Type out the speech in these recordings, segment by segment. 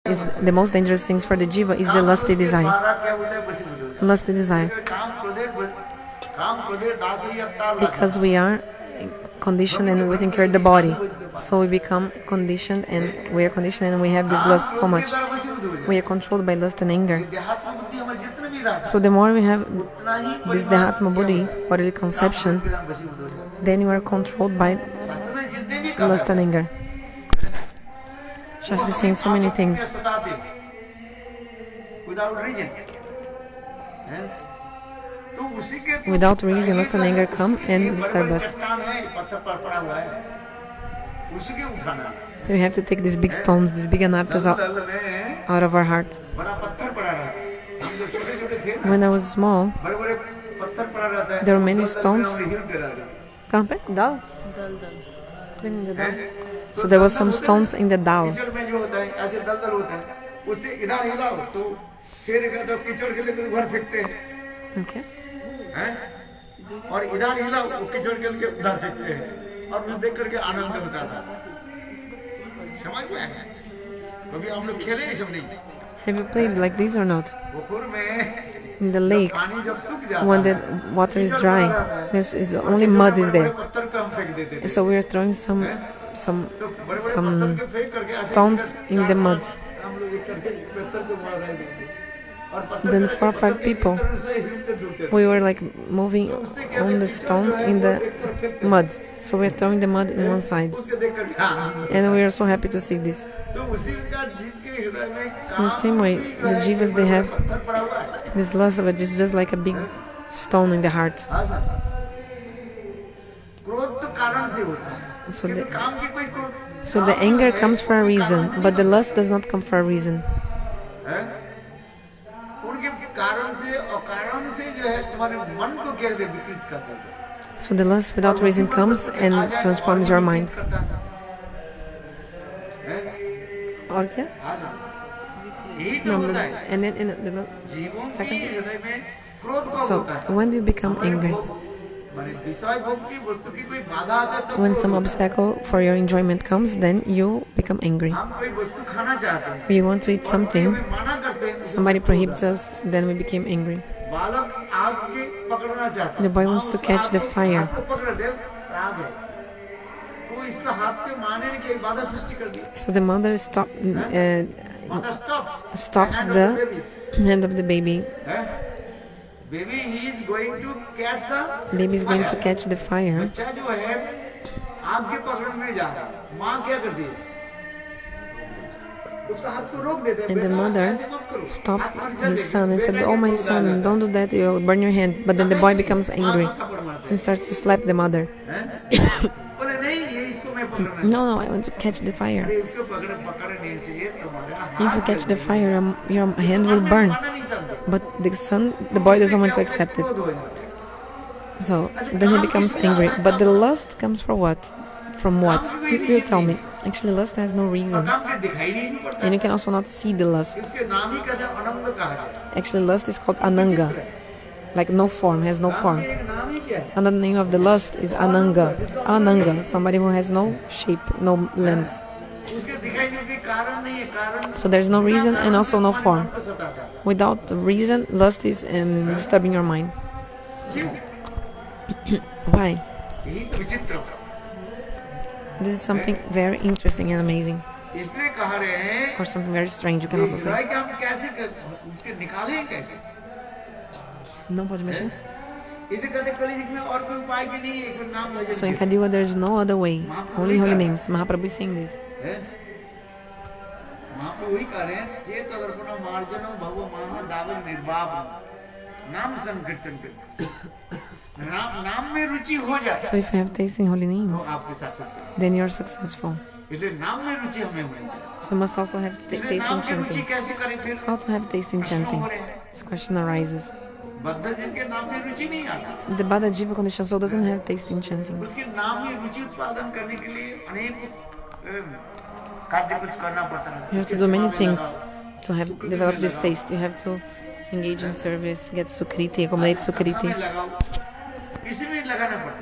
is the most dangerous things for the jiva is the lusty desire. Lusty desire. Because we are conditioned and we think we're the body. So we become conditioned and we are conditioned and we have this lust so much. We are controlled by lust and anger. So the more we have this Dehatma Buddhi, bodily conception, then you are controlled by lust and anger. Shastri is saying so many things. Without reason, lust and anger come and disturb us. So we have to take these big stones, these big anarthas out of our heart. When I was small, there were many stones. Dal. So there were some stones in the dal. Okay. Have you played like this or not? In the lake, when the water is dry, there's only mud is there. So we are throwing some stones in the mud. Then 4 or 5 people, we were like moving on the stone in the mud. So we're throwing the mud in one side. And we are so happy to see this. So in the same way, the jivas, they have this lust, but it's just like a big stone in the heart. So the anger comes for a reason, but the lust does not come for a reason. So the lust without reason comes and transforms your mind. Okay? No, and then in the second. So when do you become angry? When some obstacle for your enjoyment comes, then you become angry. We want to eat something, somebody prohibits us, then we became angry. The boy wants to catch the fire. So the mother stops the hand of the baby. Baby is going to catch the fire. And the mother stopped his son and said, "Oh, my son, don't do that, you'll burn your hand." But then the boy becomes angry and starts to slap the mother. No, I want to catch the fire. If you catch the fire, your hand will burn. But the boy doesn't want to accept it. So then he becomes angry. But the lust comes from what? From what? You tell me. Actually, lust has no reason. And you can also not see the lust. Actually, lust is called ananga. Like no form, has no form. Another name of the lust is ananga. Ananga, somebody who has no shape, no limbs. So there's no reason and also no form. Without reason, lust is disturbing your mind. Why? This is something very interesting and amazing. Or something very strange, you can also say. Não pode mexer? So in Kaliuga there is no other way, only holy names. Mahaprabhu is saying this. So if you have taste in holy names, then you are successful. So you must also have taste in chanting. How to have taste in chanting? This question arises. The Bada Jiva conditioned soul doesn't have taste in chanting. You have to do many things to develop this taste. You have to engage in service, get sukriti, accumulate sukriti.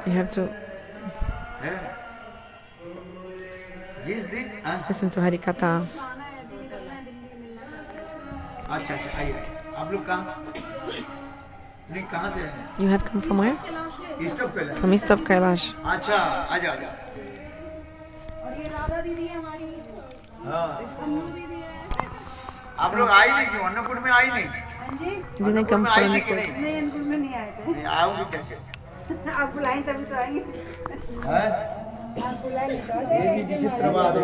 You have to listen to Harikatha. अच्छा अच्छा आइए आप लोग कहाँ नहीं कहाँ से हैं You have come from where? East of Kailash From east of Kailash. अच्छा आ जाओ और ये राधा दीदी है हमारी, हाँ अन्नू दीदी है। आप लोग आई नहीं क्यों अन्नकूट में आई नहीं हाँ जी, Didn't come आई from नहीं the कि court. नहीं नहीं इनको में नहीं आए थे। नहीं, आओगे कैसे आप बुलाएं तभी तो आएंगे। हैं? आप बुलाएं नहीं तो आ ये भी जाएंगे। विचित्र बात है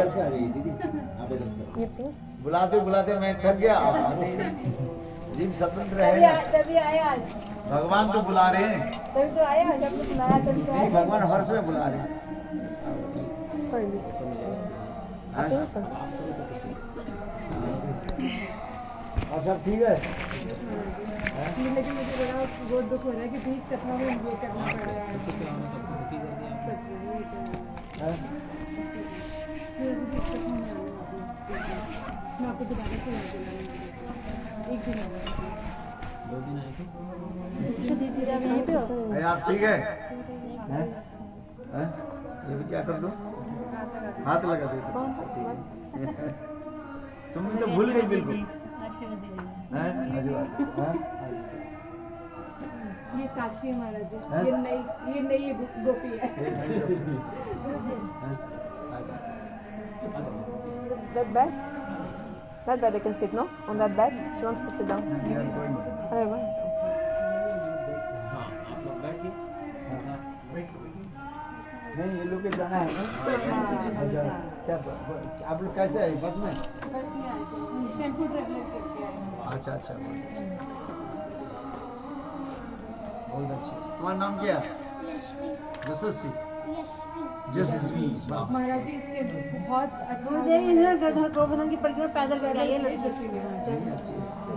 Yeah, please. बुलाते बुलाते मैं थक गया जिन स्वतंत्र है ना तभी आए आज, भगवान तो बुला रहे हैं तभी तो आए आज, आपने बुलाया तभी तो नहीं आए। भगवान हर्ष में बुला रहे हैं Sorry. हैं? Please, sir. और सब ठीक है लेकिन मुझे बड़ा बहुत दुख हो रहा है कि बीच कथा में ये करना पड़ रहा है। सच में ये तो हैं? फिर भी बीच कथा में आना है। मैं आपको दोबारा से याद दिलाऊंगी। एक दिन आना। 2 दिन आए थे। दीदी आप यहीं पे हो? अरे आप ठीक है हैं? हैं? ये भी क्या कर दो हाथ लगा दे तुम तो भूल गई बिल्कुल हैं? आशीर्वाद हैं? ये साक्षी है महाराज जी, हैं? ये नई गोपी है। That bed? That bed, they can sit, no? On that bed? She wants to sit down. Other one. नहीं ये लोग के जाना है ना अच्छा क्या आप लोग कैसे आए बस में बस में आए थे, शैम्पू ट्रेवलर करके आए। अच्छा अच्छा बहुत अच्छी तुम्हारा नाम क्या है यशस्वी यशस्वी वाह महाराज जी इसके बहुत अच्छा गोवर्धन की परिक्रमा पैदल कर आई है लड़की।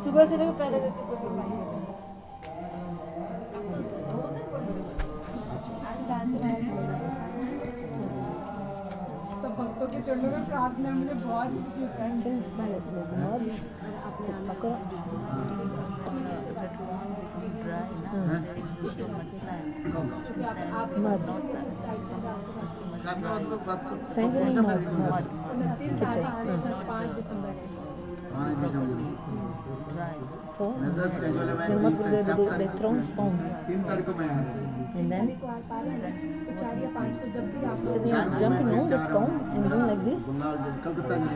सुबह से देखो पैदल सब भक्तों के चरणों में प्रार्थना मुझे बहुत Send me more. 5 December So, then what will the throne stones? 3 तारीख को मैं आया And then, को 4 या 5 को जब भी आप so they are jumping on the stone and doing like this. Calcutta को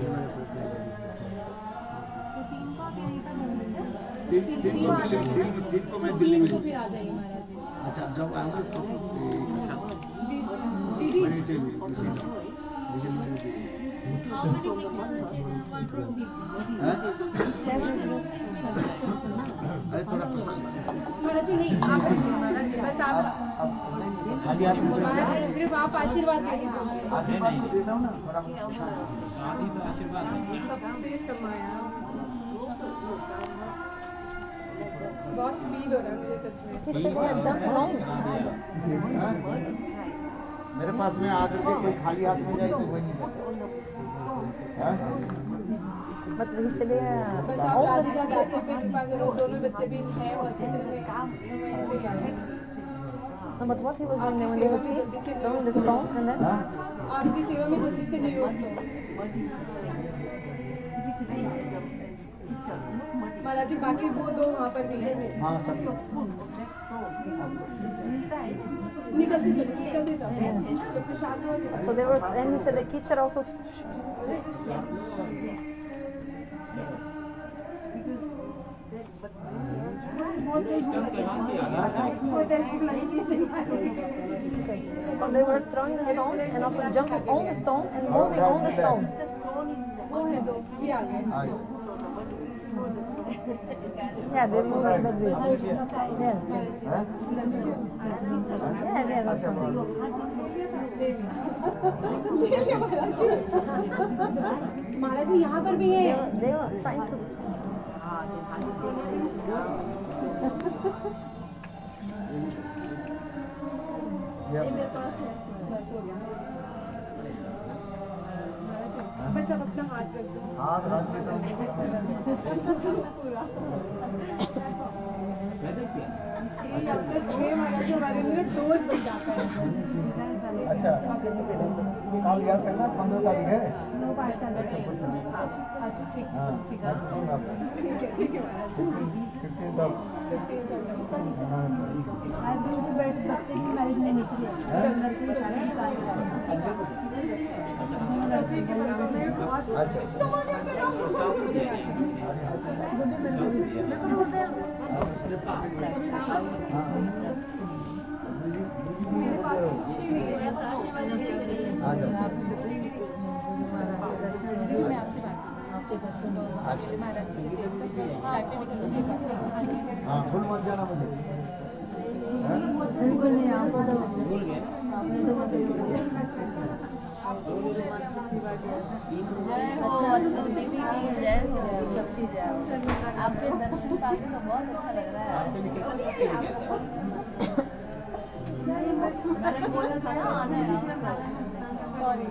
मैं दिल्ली 3 में को फिर आ जाइए महाराज जी। अच्छा जब आऊँगा तो दीदी अरे थोड़ा महाराज जी नहीं आप महाराज जी बस आप खाली हाथ में महाराज जी सिर्फ आप आशीर्वाद दे दीजिए। देता हूँ ना थोड़ा सबसे शर्माया, बहुत फील हो रहा है मुझे सच में। He said they are jumping on. मेरे पास में आकर के कोई खाली हाथ में जाए तो वही नहीं सकता But he said they बस are आप all राधिका the दास से फिर कृपा करो, दोनों बच्चे भी हैं हॉस्पिटल में, तो मैं ऐसे ही आया। No, but what he was doing there when they were kids, throwing the stone and then आपकी सेवा में जल्दी से नियुक्त हो महाराज जी। बाकी वो 2 वहाँ पर भी हैं, हाँ सब निकलते जाओ तो प्रसाद और so they were, and he said the kids are also so they were throwing the stones and also jumping on the stone and moving on the stone. वो है 2 ये आ गए। हाँ Yeah, they move like this. Yes. हाँ? Yes, that's fine. महाराज जी यहाँ पर भी है। They were trying to. बस अब अपना हाथ रख दो हाथ रख देता हूँ पूरा। ये आपका स्प्रे महाराज जी हमारे लिए डोज बन जाता है। अच्छा कल याद करना 15 तारीख है अच्छा ठीक हाँ ठीक मैं पूछूंगा आपको 15th of आज मुझे बच्चे की मैरिज नहीं निकली है लड़के की शादी अच्छा हाँ फुल मत जाना मुझे बिल्कुल नहीं आपको तो आपने तो मुझे जय हो अनु दीदी की जय हो सबकी जय हो आपके दर्शन पाके तो बहुत अच्छा लग रहा है मैंने बोला था ना आना है सॉरी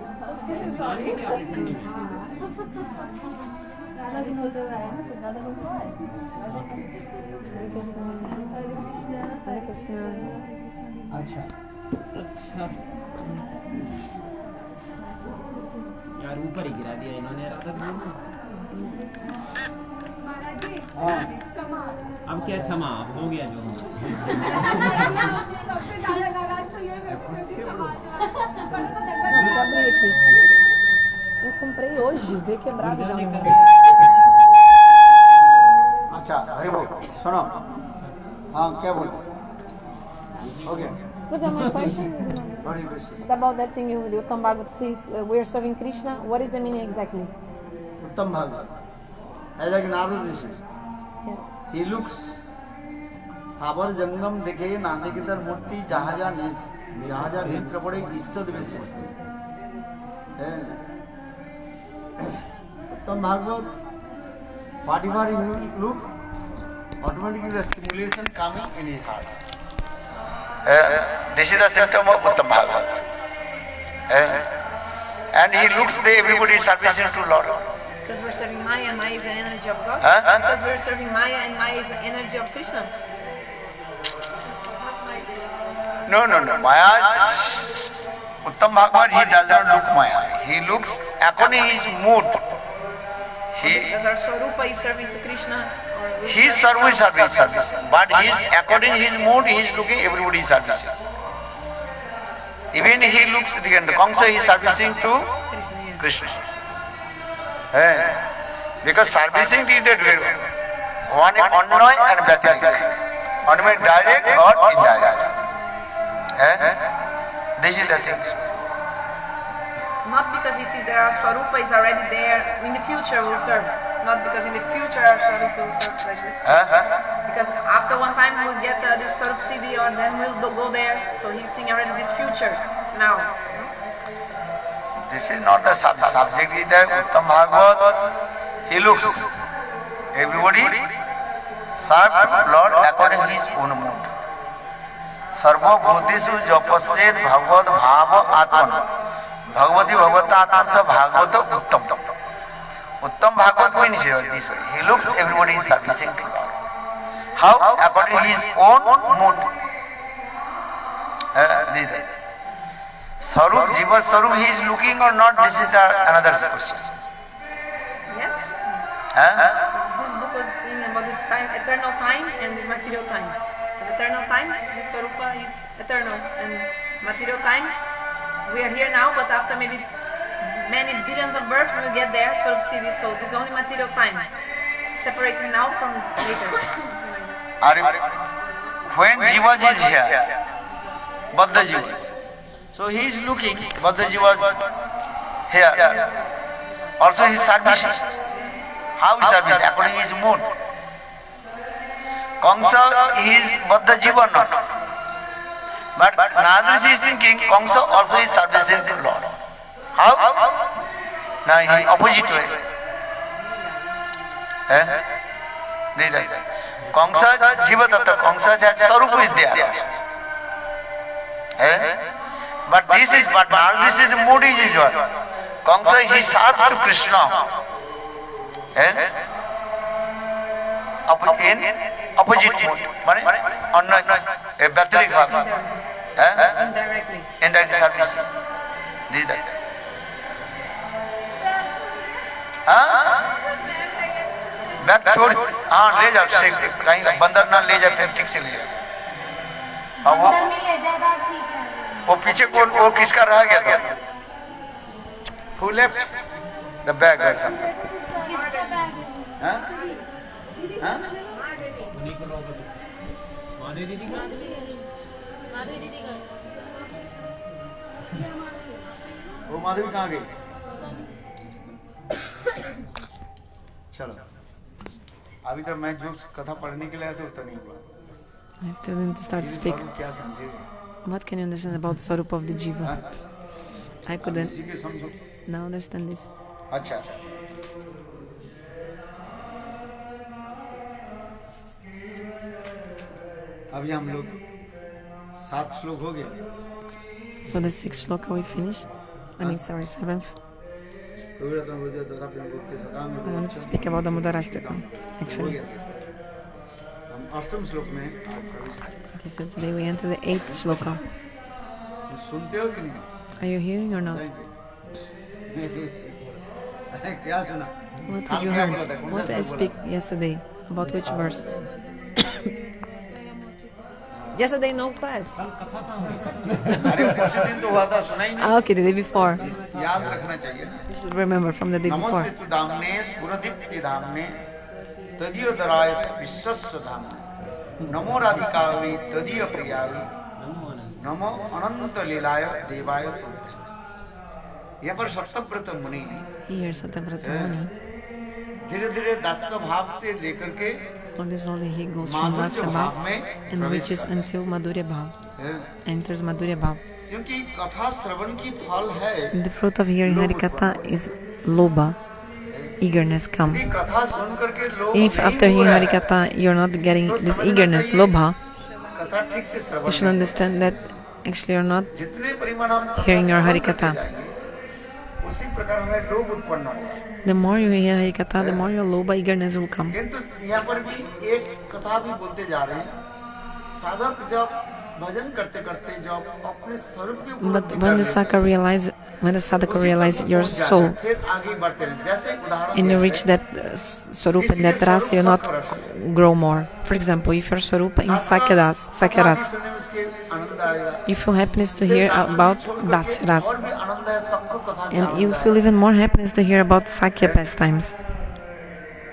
राधा दिन होते हुए आया राधा दिन को आए Hare Krishna. Hare Krishna. अच्छा यार ऊपर ही गिरा दिया इन्होंने राधा कृष्ण हाँ अब क्या क्षमा अब हो गया जो Eu comprei hoje, veio quebrado já. अच्छा हरि बोल सुनो हाँ क्या बोल okay But my question is बड़ी बेसी about that thing with Uttam Bhagavad says we are serving Krishna. What is the meaning exactly? उत्तम भागवत as a Narada rishi Yeah. He looks स्थावर जंगम देखे नानिकेतर मूर्ति जहाँ जहाँ नेत्र पड़े इष्ट दिवस उत्तम Bhagavat whatever he looks automatically the stimulation coming in his heart. This is the symptom of Uttam Bhagavat. And he looks there, everybody is servicing to Lord. Because we're serving Maya and Maya is an energy of God. Huh? Because we're serving Maya and Maya is the energy of Krishna. No. Maya, Uttam Bhagavat, he does not look Maya. He looks according to his mood. Because our Swarupa is serving to Krishna. Or we're His serving service. But according to his mood, he is looking, everybody is servicing. Even he looks, again, the Kamsa is servicing to Krishna, yes. Krishna. Because servicing is the one is Annoy and Vyatirik. One is direct or indirect. This is the thing. Not because he sees that our Swarupa is already there, in the future we'll serve. Not because in the future our Swarupa will serve like this. Because after one time we'll get this Swarup CD or then we'll go there. So he's seeing already this future now. This is not the subject. Subject is that Uttam Bhagavat, he looks. Everybody serve Lord according to his own mood. Sarva bhutishu japased bhagavad bhava atman. Bhagavati Bhagavata Atman sa Bhagavata Uttam. Uttam Bhagavat means this way. He looks, everybody is servicing to Lord. How? According to his own mood. Sarup, Jiva Sarup, he is looking or not? This is another question. Yes? This book was saying about this time, eternal time and this material time. This eternal time, this Swarupa is eternal. And material time, we are here now, but after maybe many billions of births, we'll get there, Swarup Siddhi. So this is only material time. Separating now from later. When Jiva is here, Baddha Jiva. So he is looking, Baddha Jiva is here. Also he is servicing. How is service? According to his mood. Kamsa is Baddha Jiva not. But Narad is thinking, Kamsa also is servicing to Lord. How? Now in opposite way. Kamsa Jiva Tattva, Kamsa Sarupa is there. But this is, but Narad is mood is what? Kamsa he serves to Krishna. In opposite mood. A Vyatirik Bhagavat. Indirectly. Indirect service. This that. हाँ? Bag छोड़, हाँ ले जाओ, कहीं बंदर ना ले जाए, फिर ठीक से ले जाओ। अंदर नहीं ले जाए बात ठीक है। वो पीछे कौन, वो किसका रह गया था? Who left the bag or something? किसका बैग है? हाँ? हाँ? उन्हीं को रोको तो। माधवी दीदी का? वो माधवी कहाँ गई? चलो, अभी तो मैं जो कथा पढ़ने के लिए आया था उतना नहीं हुआ। I still didn't start to speak. क्या समझे? What can you understand about the Swarupa of the Jiva? I couldn't इसी के समझो। now understand this. अच्छा, अभी हम लोग 7 श्लोक हो गए। So the 6th shloka we finished. I mean, sorry, 7th. I want to speak about the Mudarashtaka, हो actually. गया। हम 8वें श्लोक में आप प्रवेश करें। Okay, so today we enter the 8th shloka. सुनते हो कि नहीं? Are you hearing or not? क्या सुना? What have you heard? What did I speak yesterday? About which verse? Yesterday, no class. अरे पिछले दिन तो हुआ था, सुना ही नहीं। Ah, okay, the day before. याद रखना चाहिए ना। You should remember from the day before. नमोस्तु धामने स्फुरदीप्ति धामने तदीयोदराय विश्वस्य धामने नमो राधिकावि तदीय प्रियावि नमो अनंत लीलाय देवाय तुभ्यं। यहाँ पर सप्तव्रत मुनि Here, Satavrata Muni, धीरे धीरे दास्य भाव से लेकर के slowly he goes from माधुर्य Dasya भाव Bhav में and प्रवेश reaches करता until Madhurya Bhav, है। enters Madhurya Bhav. क्योंकि कथा श्रवण की फल है। The fruit of hearing Harikatha is Lobha, eagerness come. यदि कथा सुन करके लोग If after नहीं हो hearing रहा है, Harikatha you're not getting this eagerness, Lobha, कथा ठीक से you Shravan should understand that actually you're not जितने परिमाण हम hearing your श्रवण Harikatha. करते जाएंगे, उसी प्रकार हमें लोभ उत्पन्न होगा। The more you hear Harikatha, the more your Lobha eagerness will come. किंतु यहाँ पर भी एक कथा भी बोलते जा रहे हैं, साधक जब भजन करते करते जब अपने स्वरूप की But उपलब्धि when the कर Saka realize, when the Sadhaka realize your soul, फिर आगे बढ़ते हैं। जैसे उदाहरण and you दिया reach that Swarupa and that Rasa, you not grow more. For example, if you're Swarupa in Sakyaras, कथा Sakyaras, सुनने में उसके आनंद आएगा। you feel happiness to hear about Dasyaras, और भी आनंद है, सबको कथा का and you Anand feel even more happiness to hear about Sakya pastimes. है।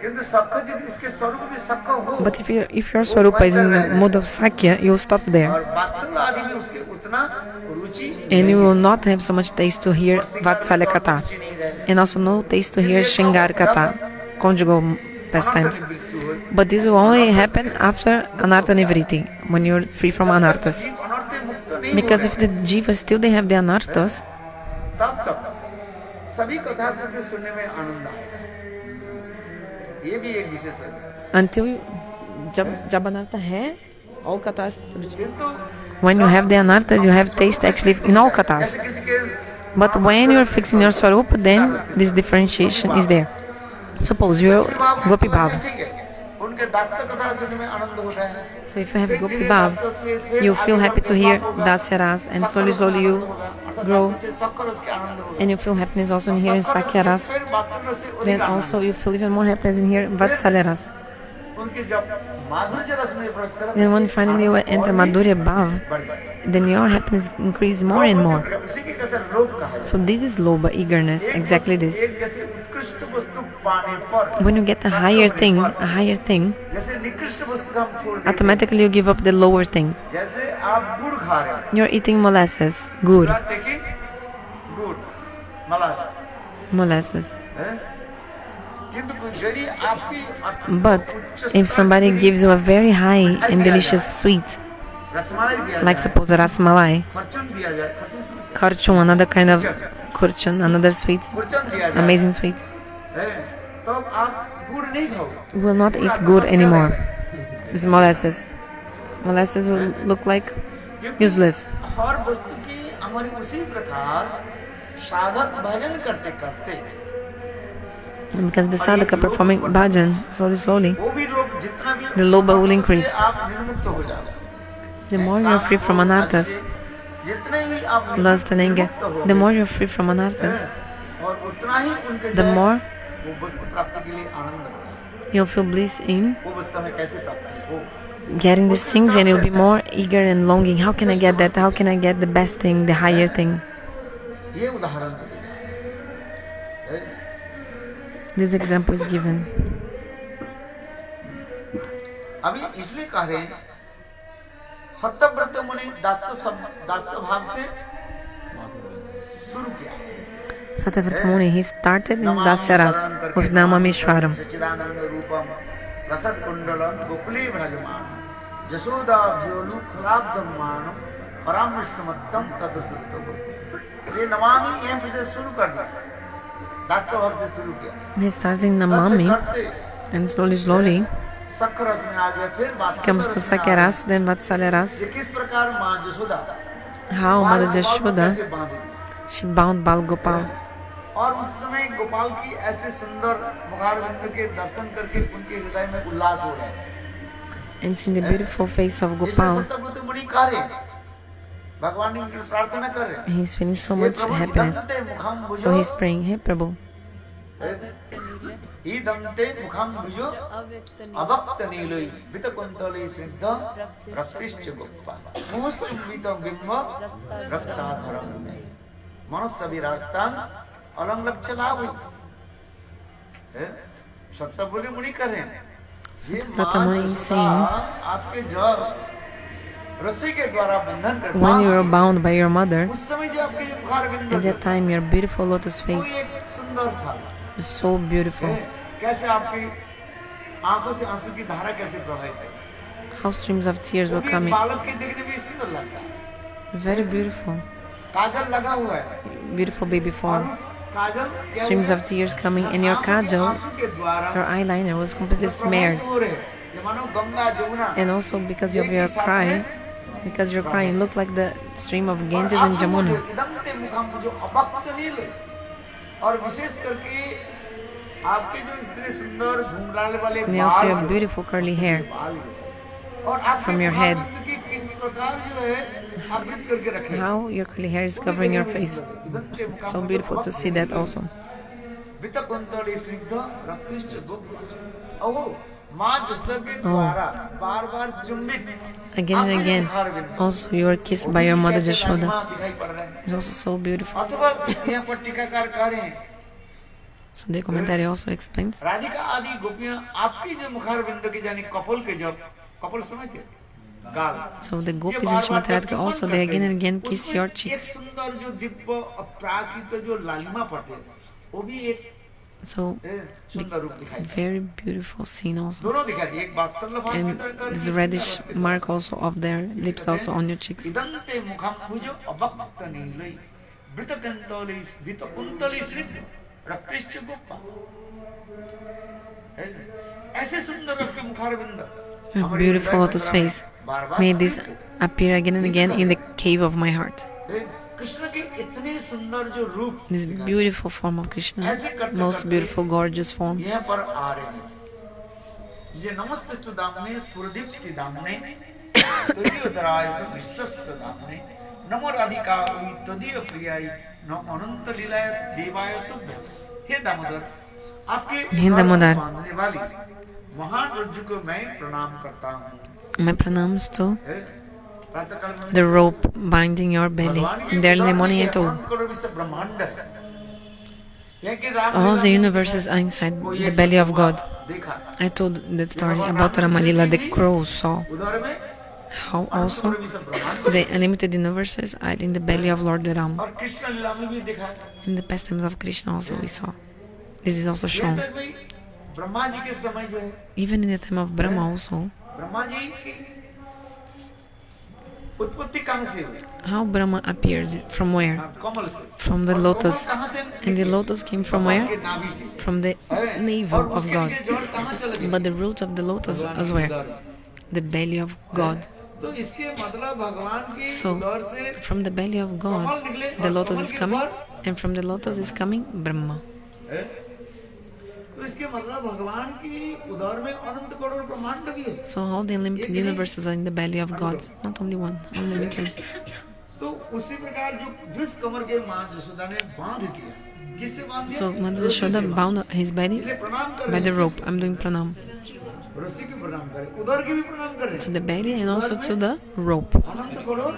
किंतु सबका यदि उसके स्वरूप भी सबका हो But if your Swarupa is in the mood of Sakya, you'll stop there, और वात्सल्य आदि में उसके उतना रुचि and you will not have so much taste to hear Vatsalya Katha, रुचि नहीं रहेगी। and also no taste to hear Shingar Katha, conjugal pastimes. But this will only happen after Anartha Nivriti, when you're free from Anarthas. जीव अनर्थ से मुक्त नहीं Because हो if the Jivas still they have the Anarthas, तब तक सभी कथा को भी सुनने में आनंद आएगा। ये भी एक विशेष है। until jab Anartha hai, all Kathas, किंतु when you have the Anarthas, you have taste actually in all Kathas. जैसे किसी के But when you're fixing your Swarupa, then this differentiation is there. Suppose you're Gopi Bhav. ठीक है, उनके दास्य कथा सुनने में आनंद हो रहा है। So if you have Gopi Bhav, you feel happy to hear Dasya Ras, and slowly you grow, and you feel happiness also in hearing Sakya Ras. Then also you feel even more happiness in hearing Vatsalya Ras. उनके जब माधुर्य रस में प्रवेश करें, Then when finally you enter Madhurya Bhav, then your happiness increases more and more. उसी के कहते हैं लोभ का है। So this is Lobha, eagerness, exactly this. एक जैसे उत्कृष्ट वस्तु पाने पर When you get a higher thing, जैसे निकृष्ट वस्तु का हम छोड़ देते हैं। automatically you give up the lower thing. जैसे आप गुड़ खा रहे हैं, You're eating molasses, gur, आप देखिए गुड़ मलाश molasses. है? किंतु यदि आपकी But if somebody gives you a very high and delicious sweet, rasmalai दिया like जाए, suppose rasmalai, खर्चन दिया जाए, खर्चन karchun, another kind of kurchan, another sweet, दिया जाए, amazing sweet, है? तो अब आप गुड़ नहीं खाओगे। you will not eat gur anymore. It's molasses. Molasses will look like useless. हर वस्तु की हमारी उसी प्रकार साधक भजन करते करते Because the sadhaka performing bhajan slowly, वो भी लोग जितना भी the lobha will increase. आप निर्मुक्त हो जाओगे। The more you are free from anarthas, जितने भी आप lust and anger, मुक्त हो the गए, more you're free from anarthas, और उतना ही उनके the जो है, more वो वस्तु प्राप्ति के लिए आनंद होगा। you'll feel bliss in वो वस्तु हमें कैसे प्राप्त हो? getting these things, and you'll be more eager and longing. How can I get that? How can I get the best thing, the higher thing? ये उदाहरण दिया है। This example is given. अभी इसलिए कह रहे हैं सत्यव्रत मुनि दास्य भाव से शुरू किया। Sattvavrata Muni, he started in Dasyaras with Namamishwaram. सच्चिदानंद रूपम रसद कुंडलम गोकुले भ्रजमान जसोदा भ्योलु खलाब्दमान परामृष्टमत्तम तदुत्तम। ये नमामि यहाँ पे से शुरू कर दिया, दास्य भाव से शुरू किया। He starts in Namami, and slowly सखरस में आ गया, फिर he comes to Sakyaras, then Vatsalyaras. ये किस प्रकार माँ जसोदा How Mother कैसे Jashoda, बांध दी, she bound Bal Gopal. और उस समय गोपाल की ऐसे सुंदर मुखारविंद के दर्शन करके उनके हृदय में उल्लास हो रहा है। And seeing the beautiful face of इसलिए Gopal, सत्यव्रत मुनि कह रहे हैं, भगवान ने प्रार्थना कर रहे हैं, he's feeling so हे much प्रभु, happiness. इदंते मुखम भुजो, So he's praying, Hey Prabhu, इदंते मुखम भुजो अव्यक्त अभक्त नीलोई वितकुंतले सिद्ध रक्तिश्च गोपाल मुहुश्चुंबित बिंब रक्ताधरम मनस्य विराजतान अलंग लक्षलाभ। सत्यव्रत मुनि कर रहे हैं, ये Sattvavrata Muni is saying, आपके जब रस्सी के द्वारा बंधन कर when you are bound by your mother, उस समय जो आपके जो मुखारविंद at that time your beautiful lotus वो face एक सुंदर था। was so beautiful. कैसे आपकी आंखों से आंसू की धारा कैसे प्रवाहित है, How streams of tears वो were भी coming. बालक के देखने में सुंदर लगता है। It's very beautiful. काजल लगा हुआ है Beautiful baby और form. उस काजल क्या Streams हुआ? of tears coming, and your आंखों के kajal, आंसू के द्वारा your eyeliner was completely smeared. प्रवाहित हो रहे हैं। ये मानो Ganga Jamuna And also because of your cry, because you're crying, looked like the stream of Ganges and Jamuna. इदंते मुखम जो अभक्त नील, और विशेष करके आपके जो इतने सुंदर घुंघराले वाले And you also बाल have beautiful curly hair बाल और आपके from your head. मुखारविंद की किस प्रकार जो है आवृत करके रखे। How your curly hair is covering your face. इदंते Mokham So beautiful to see that also. वितकुंतले स्निग्ध रक्तिश्च गोप। ओहो, माँ जसोदा के द्वारा बार-बार चुंबित Again and again, also you are kissed by your mother Jashoda. दिखाई पड़ रहा है। It's also so beautiful. अथवा यहाँ पर टीकाकार कह रहे हैं, So the commentary also explains. Radhika आदि गोपियां आपकी जो मुखारविंद की जानी कपोल के जब कपोल समझते हैं? गाल। So the gopis in Srimati Radhika also, they again and again kiss your एक cheeks. सुंदर जो दिव्य अपराकृत जो लालिमा पड़ते हैं, वो भी एक So सुंदर रूप दिखाई। very beautiful scene also. दोनों दिखाई दिए, एक वात्सल्य भाव And की तरह कर this the, reddish mark also of their lips also on your cheeks. इदंते मुखम भुजो अभक्त नीलै वृतकुंतले वृतकुंतले स्निग्ध रक्तिश्च गोपा। ऐसे सुंदर आपके मुखारविंद, Your beautiful lotus face. May this appear again and again in the cave of my heart. Krishna के इतने सुंदर जो रूप This beautiful form of Krishna, most beautiful, gorgeous form. यहाँ पर आ रहे हैं। ये नमस्ते दामने स्फुरदीप्ति दामने तदीयोदराय विश्वस्त दामने नमो राधिका तदीय प्रियाय नमो अनंत लीलाय देवाय तुभ्यं। हे दामोदर, आपके हे दामोदर, बांधने वाली महान रज्जु को मैं प्रणाम करता हूँ। My pranams to प्रातःकाल में the rope binding your belly. In the early morning I told, अनंत करोड़ विश्व ब्रह्मांड है। यहाँ के राम all लीला the में universes are inside वो the ये belly of God. देखा I told that story about Ramalila, the crow saw उधर में how also करोड़ विश्व ब्रह्मांड the unlimited universes are in the belly of Lord Ram. और कृष्ण लीला में भी देखा। In the pastimes of Krishna also we saw. This is also यहाँ shown. तक भाई ब्रह्मा जी के समय जो है, Even in the time of Brahma also, Brahma ji की उत्पत्ति कहाँ से हुई? how Brahma appears, from where? कमल से। From the और lotus. कमल कहाँ से And the निकली? lotus came from भगवान के where? नाभि से। From the और navel of उसके God. नीचे जड़ कहाँ चले गए? But the root of the lotus भगवान is के where? उदर। The belly of God. तो इसके मतलब भगवान की So, उदर से from the belly of God, the lotus is coming, and from the lotus is coming Brahma. है? तो इसके मतलब भगवान की उदर में अनंत करोड़ ब्रह्मांड भी है। So all the unlimited universes are in the belly of God. Not only one, unlimited. तो उसी प्रकार जो जिस कमर के मां यशोदा ने बांध दिया, किससे बांध दिया? So Mother Yashoda bound his belly इसलिए प्रणाम कर by the रहे rope. I'm doing pranam हैं। रस्सी की प्रणाम करें, उधर की भी प्रणाम करें। to the belly and also to the rope. अनंत करोड़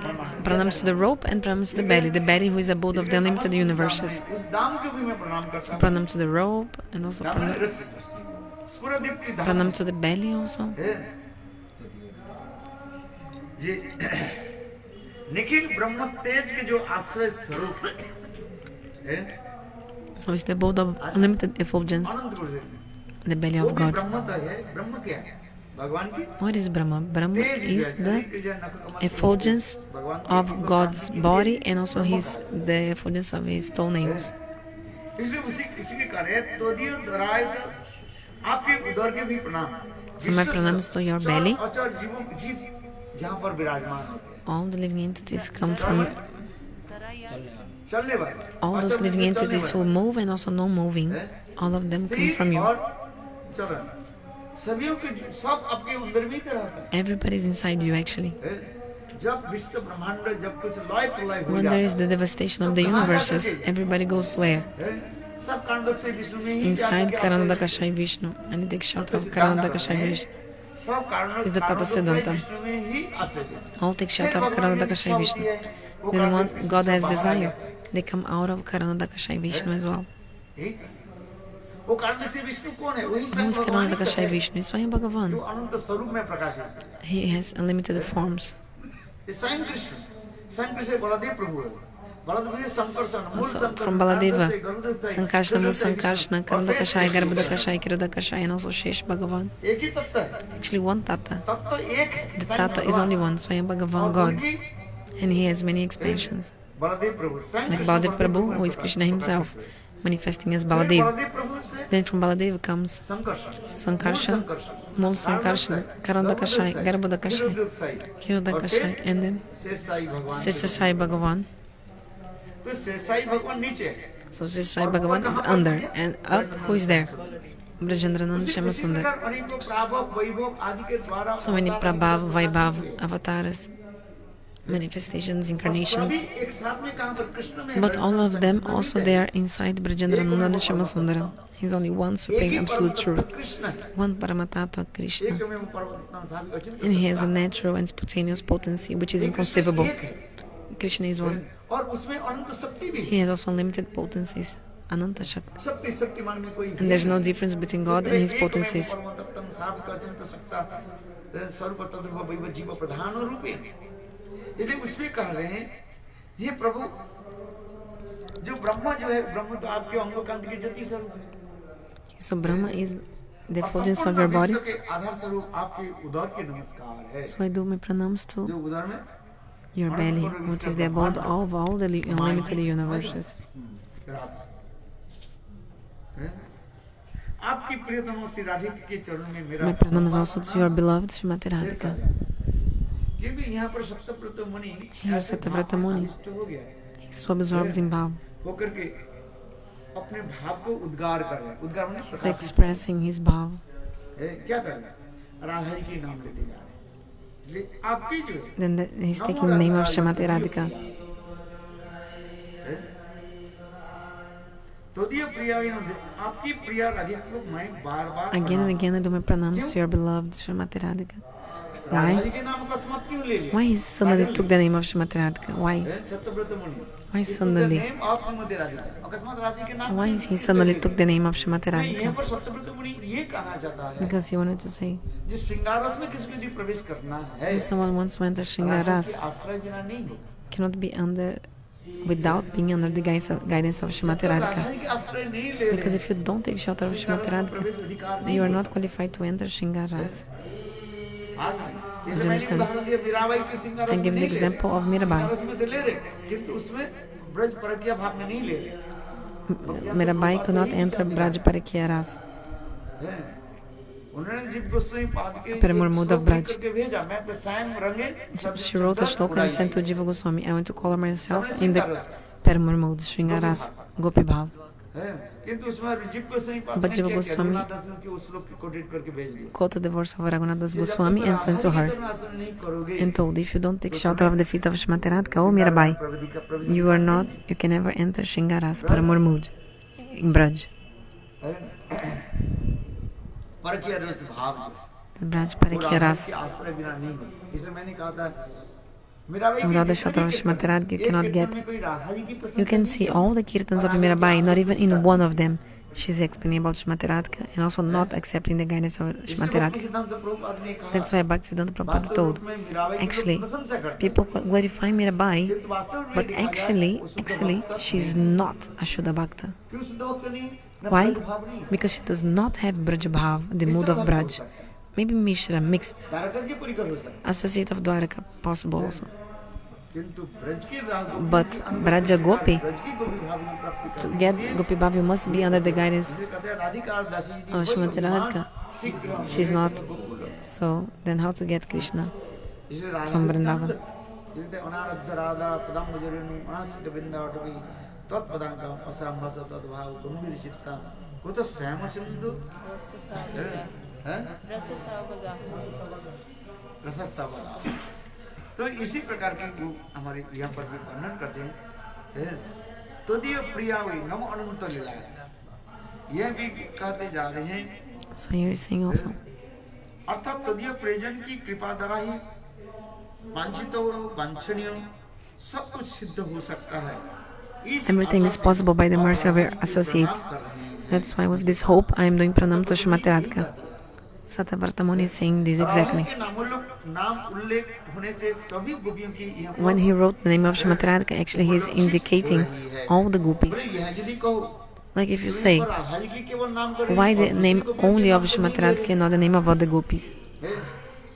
ब्रह्मांड। Pranams to the rope and pranams to the belly who is abode of the unlimited universes. उस दाम को भी मैं प्रणाम करता So हूँ। pranam to the rope and also दाम माने pranam, रस्सी। स्फुरदीप्ति धाम pranam to the belly also. है। ये निखिल ब्रह्म तेज के जो आश्रय स्वरूप है, Who is the abode of unlimited effulgence, Anant crore the belly वो of भी God. ब्रह्म तो है। ब्रह्म क्या है? भगवान की What is Brahma? Brahma Tej is जैसे the शरीर के नख कमल effulgence भगवान की of God's body and also the effulgence of his toenails. इसलिए उसी के कार्य तो दियो दराय आपके उदर के भी प्रणाम। So my pranams to your belly. अचर जीव जहाँ पर विराजमान होते हैं, All the living entities come from चलने वाले all those living entities who move and also no moving. All of them come from you. और चलन सभी के सब आपके अंदर भी रहता Everybody is inside you actually. है। जब विश्व ब्रह्मांड जब कुछ लय प्रलय हो When there जाता is the devastation of the universes, everybody goes where? है, सब कांडों से विष्णु में ही Inside जाके Karanodakashai Vishnu. And the shelter of Karanodakashai Vishnu. सब कारणों is the Tata से Siddhanta. विष्णु में ही आश्रय लेते हैं। All take shelter of Karanodakashai Vishnu. Then what God has desire, they come out of Karanodakashai Vishnu as well. ठीक है। वो कारण से विष्णु कौन है? वही Who स्वयं is भगवान ही Karanodakashai है, Vishnu? Swayam जो Bhagavan. अनंत स्वरूप में प्रकाशित है। He has unlimited forms. ये स्वयं कृष्ण बलदेव प्रभु है। बलदेव संकर्षण मूल Also Sankarshan from Baladeva, Garuda से Sankarshana, गरुड़ से Sankarshana, Karanodakashai, Garbhodakashai, Kirodakashai, and also Shesh Bhagavan. एक ही तत्व है। Actually one Tata. तत्व एक है। The स्वयं Tata is भगवान। only one, Swayam Bhagavan और God. उनकी And he has many expansions. Baldev प्रभु स्वयं Like Krishna Baladev Baldev Prabhu, में who is Krishna himself, manifesting as फिर Baladev. बलदेव प्रभु से Then from Baladev comes Sankarshan Sankarshan, Mul Sankarshan, Karanodakashai, Garbhodakashai, Kirodakashai, and then शेषाई भगवान। Seshasai Bhagavan. तो शेषाई भगवान नीचे है। So Seshasai Bhagavan is under, and up, who is there? Brajendranand Shama उसी Sundar. प्रकार अनेकों प्राभव वैभव आदि के द्वारा So many Prabhav, Vaibhav, avatars, manifestations, incarnations. सभी एक साथ में कहाँ पर कृष्ण में But all of them also they are inside Brajendranand Shama Sundaram. He's only one supreme absolute truth. Krishna है। One Paramatma Krishna. एक में पर्वतनाथ साहब अचिंत्य And he has a natural and spontaneous potency which is inconceivable. एक है। Krishna is one. और उसमें अनंत शक्ति भी है। He has also unlimited potencies. Ananta Shakti. शक्ति शक्तिमान में कोई And there's no difference between God and his potencies. परमतत्त्वं सावित अचिंत्य सत्ता सर्व तद्रूप वैव जीव प्रधान रूपे। यदि उसमें कह रहे हैं ये प्रभु जो ब्रह्मा जो है, ब्रह्म तो आपके अंगकांत की ज्योति स्वरूप है। So Brahma is the और effulgence of संपूर्ण your body. विश्व के आधार स्वरूप आपके उदर के नमस्कार है। So I do my pranams जो to उदर में your belly, which is the abode of all the unlimited universes. आपकी प्रियतम श्री राधिका के चरणों में मेरा My pranams also to your beloved Srimati Radhika. क्योंकि यहाँ पर सत्यव्रत मुनि Here Satyavrata Muni हो गया है, is so absorbed in bhav. होकर के अपने भाव को उद्गार कर रहे हैं। उद्गार माने He's प्रकाशित expressing his bhav. है। क्या कर रहे हैं? राधा जी के नाम लेते जा रहे हैं। ये आपकी जो है Then he's taking the name of Srimati Radhika. तो दियो प्रिया आपकी प्रिया राधिका को मैं बार बार Again and again I do my pranams to your beloved Srimati Radhika. Radha Why? जी के नाम अकस्मात क्यों ले लिया? Why he suddenly took the name of Srimati Radhika? Why? Satyavrat मुनि Why suddenly? Name of Shrimati Radhika अकस्मात राधा जी के नाम Why he suddenly took the name of Srimati यहाँ Radhika? पर सत्यव्रत मुनि ये कहना चाहता है Because he wanted to say, जिस सिंगारस में किसी को यदि प्रवेश करना है if someone wants to enter Radha Shingaras, के आश्रय बिना नहीं होगा। cannot be under, without being under the guidance of Srimati Radha Radhika. जी के आश्रय नहीं ले रहे Because if you don't take shelter of Srimati प्रवेश Radhika, अधिकार you are नहीं not qualified to enter Shingaras. आज में Do you मैंने understand? उदाहरण दिया मीराबाई के सिंगारस I में give the नहीं ले example रहे। of Mirabai. सिंगारस में तो ले रहे किंतु उसमें ब्रज परकिया भाव में नहीं ले रहे। Mirabai could not enter Braj Parakyaras. हैं। उन्होंने जीव गोस्वामी पाद के Paramur एक Mood श्लोक of Braj. लिख करके भेजा, मैं तो स्वयं रंगे She wrote a shloka and sent to Jiva Goswami. I want to color myself in the Paramur mood, Sringaras, Gopi Bhav. है किंतु उसमें रिजिक को सही बात But नहीं Jiva किया कि Goswami रघुनाथ दास के उस श्लोक को कोटेट करके भेज दिया quoted the verse of Raghunath Das Goswami and sent to her and told, if you don't take shelter of the feet of Shrimati Radhika, oh Mirabai, you can never enter Shringara's Paramur mood in Braj. परकीय रस भाव जो Braj Parakya Ras. के आश्रय बिना नहीं हो इसलिए मैंने कहा था Mirabai Without the shelter of Shrimati Radhika, you cannot get. कोई राधा जी की प्रसंग You can see all the kirtans of Mirabai, not even in one of them. She's explaining about Shrimati Radhika and also not accepting the guidance of Shrimati Radhika. सिद्धांत प्रभुपाद ने कहा That's why Bhaktisiddhanta Prabhupada वास्तव told, रूप में मीराबाई की actually, लोग प्रशंसा करते हैं people glorify Mirabai, किंतु वास्तव में but देखा जाए, actually, वो शुद्ध भक्त she's not a Shuddha Bhakta. क्यों शुद्ध भक्त नहीं न Why? ब्रज भाव नहीं Because she does not have Braj Bhav, the mood of Braj. Maybe Mishra, mixed, Dwarka की पूरी कर हो सकता associate of Dwaraka, possible also. किंतु ब्रज की राह But Braja Gopi, ब्रज की गोपी भाव की प्राप्ति to get Gopi Bhav, you must be under the guidance इसलिए कहते हैं राधिका और Dasi ji of Shrimati Radhika. शीघ्र She's not. So, then how to get Krishna इसलिए राधा from Vrindavan? जिनते अनारब्ध राधा पदम मुजरिनु आसिक बिंदावटवी तत्पदांकम असंभस तद्भाव गंभीर चित्ता वो तो श्याम सिंधु है रसस्ता बना तो इसी प्रकार के गुण हमारे यहाँ पर भी वर्णन करते हैं तदीय प्रिया हुई नम अनुमत लीला यह भी कहते जा रहे हैं So here is saying also, अर्थात तदीय प्रियजन की कृपा द्वारा ही वांछित और वांछनीय सब कुछ सिद्ध हो सकता है इस everything is possible by the mercy of your associates. That's why with this hope, I am doing pranam to Shrimati Radhika. Satyavrata Muni is saying this exactly. के नाम उल्लेख होने से सभी गोपियों की यहाँ When he wrote the name of Shrimati Radhika, actually he is indicating all the gopis. यह यदि कहो Like if you say, Radha ji की केवल नाम करें why the name only of Shrimati Radhika and not the name of all the gopis?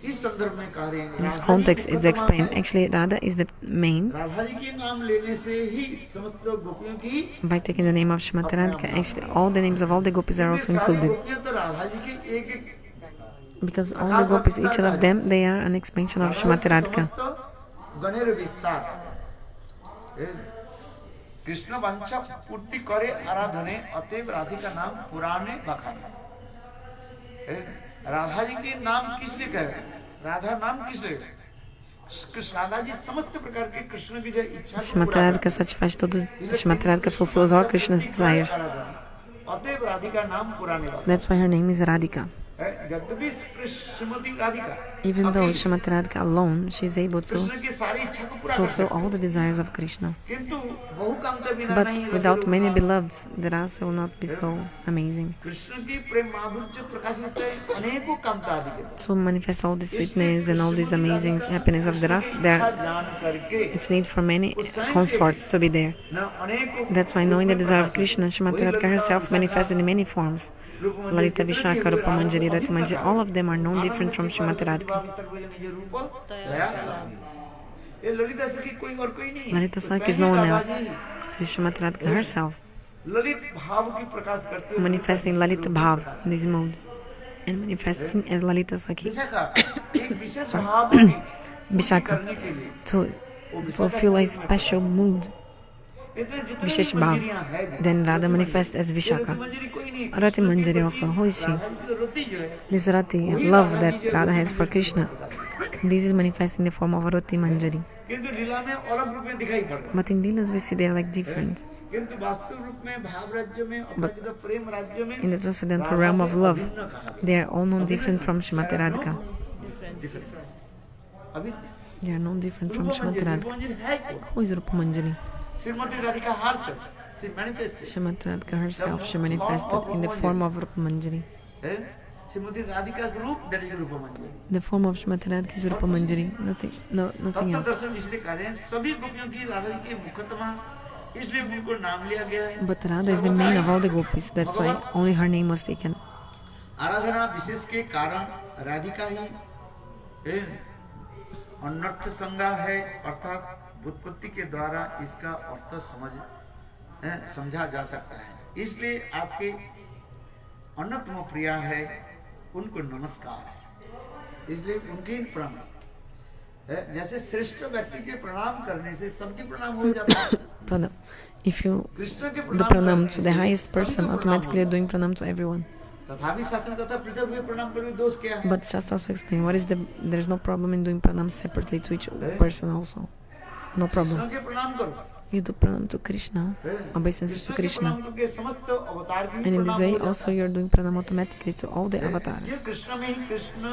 इस संदर्भ में कह रहे हैं In this context, it's explained. Actually, Radha is the main. Radha ji के नाम लेने से ही समस्त गोपियों की By taking the name of Shrimati Radhika, actually all the names of all the gopis are also included. गोपियां तो राधा जी के एक Because all the gopis, each one of them, they are an expansion of Shrimati Radhika. Ganer विस्तार कृष्ण वंशा पूर्ति करे आराधने अतएव राधिका नाम पुराने बखाने राधा जी के नाम किस लिए कहे राधा नाम किस लिए राधा जी समस्त प्रकार के कृष्ण की जो इच्छा Shrimati Radhika satisfies todos. Shrimati Radhika fulfills all Krishna's desires. अतएव राधिका नाम पुराने बखाने That's why her name is Radhika. यद्यपि Shrimati Radhika Even though Shrimati Radhika alone, she is able to Krishna की सारी इच्छा को पूरा कर fulfill all the desires of Krishna. किंतु बहु काम के बिना But नहीं without many beloveds, the rasa will not be so amazing. Krishna की प्रेम माधुर्य प्रकाशित होते हैं अनेकों कामता आदि के To manifest all this sweetness and all this amazing happiness of the rasa, there जान करके it's need for many consorts to be there. न अनेकों That's why knowing the desire of Krishna, Shrimati Radhika herself manifested in many forms. Lalita Vishaka, Rupa Manjari, Rati Manjari, all of them are no different from Shrimati Radhika. ये ललिता सखी कोई और कोई नहीं Lalita Sakhi is no one else. This is Shrimati Radhika herself, Lalit भाव की प्रकाश करते हुए manifesting Lalita Bhav in this mode and manifesting as Lalita Sakhi Vishakha एक विशेष भाव की Vishaka करने के लिए to fulfill a special mood, इतने जितने Vishesh भी Bhav. मंजरियां हैं Then Radha manifests as Vishaka. मंजरी कोई नहीं Rati Manjari also, who is she? रति जो है This Rati, love that Radha has for Krishna. This is manifest in the form of a Rati Manjari. किंतु लीला में अलग रूप में दिखाई पड़ता है But in Leelas we see they are like different. किंतु वास्तव रूप में भाव राज्य में अपराजित प्रेम राज्य में In the transcendental realm of love, they are all known different from Shrimati Radhika. अभी They are known different from Shrimati Radhika. मंजरी है कौन? Who is Rupa Manjari? Shrimati Radhika हार से सी manifest Shrimati Radhika herself, she manifested in the form of Rupa Manjari. है श्रीमती राधिका स्वरूप that is रूप मंजरी The form of Shrimati Radhika is Rupa Manjari, nothing else. दर्शन इसलिए कह रहे हैं सभी गोपियों की राधा जी के मुकदमा इसलिए उनको नाम लिया गया है But Radha is the main of all the gopis, that's why only her name was taken. आराधना विशेष के कारण राधिका ही अनर्थ संज्ञा है अर्थात व्युत्पत्ति के द्वारा इसका अर्थ समझा जा सकता है इसलिए आपके अन्नतम प्रिया है उनको नमस्कार है इसलिए उनके प्रणाम जैसे श्रेष्ठ व्यक्ति के प्रणाम करने से सबके प्रणाम हो जाता है। But if you कृष्ण के do pranam to the highest person, automatically you're doing pranam to everyone. तथापि शास्त्र कहता है पृथक हुए प्रणाम करो, दोष क्या है? But Shastra also explain what is there's no problem in doing pranam separately to each person also. No problem. Krishna के प्रणाम करो, You do pranam to Krishna, obeisances to Krishna के Krishna. प्रणाम करके समस्त अवतार की And in this प्रणाम way हो जाता also you're doing pranam automatically to all the है। ये avatars. कृष्ण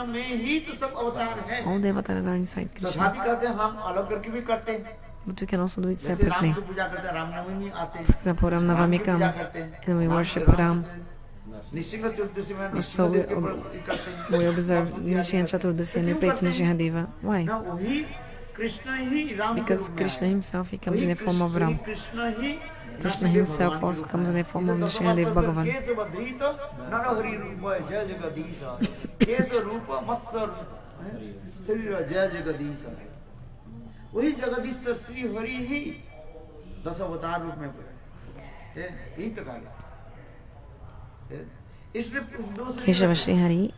में ही तो सब अवतार है। All the avatars are inside Krishna. तथापि कहते हैं हम अलग करके भी करते हैं, But we can also do it जैसे राम separately. की पूजा करते हैं, रामनवमी आते हैं, For example, Ram Navami Ram की पूजा comes करते हैं, and we राम worship के Ram. निश्चिंग चतुर्दशी में So निश्चिंग के ऊपर करते हैं। We observe Nishyan Chaturdasi and we pray to Nishingadeva. Why? ना वही कृष्ण ही राम के Because रूप में Krishna आया। himself, he comes in वही the form of Ram. Krishna he Krishna Narasimha himself भगवान के also रूप comes in में the form of आया। Nishingadev जिसे Bhagavan. केश बद्रीत नरहरि रूप जय जगदीश, केश रूप मत्स्य शरीर जय जगदीश। वही जगदीश श्री हरि ही 10 अवतार रूप में प्रकट है। यही प्रकार है। इसलिए दोष Keshava Shri Hari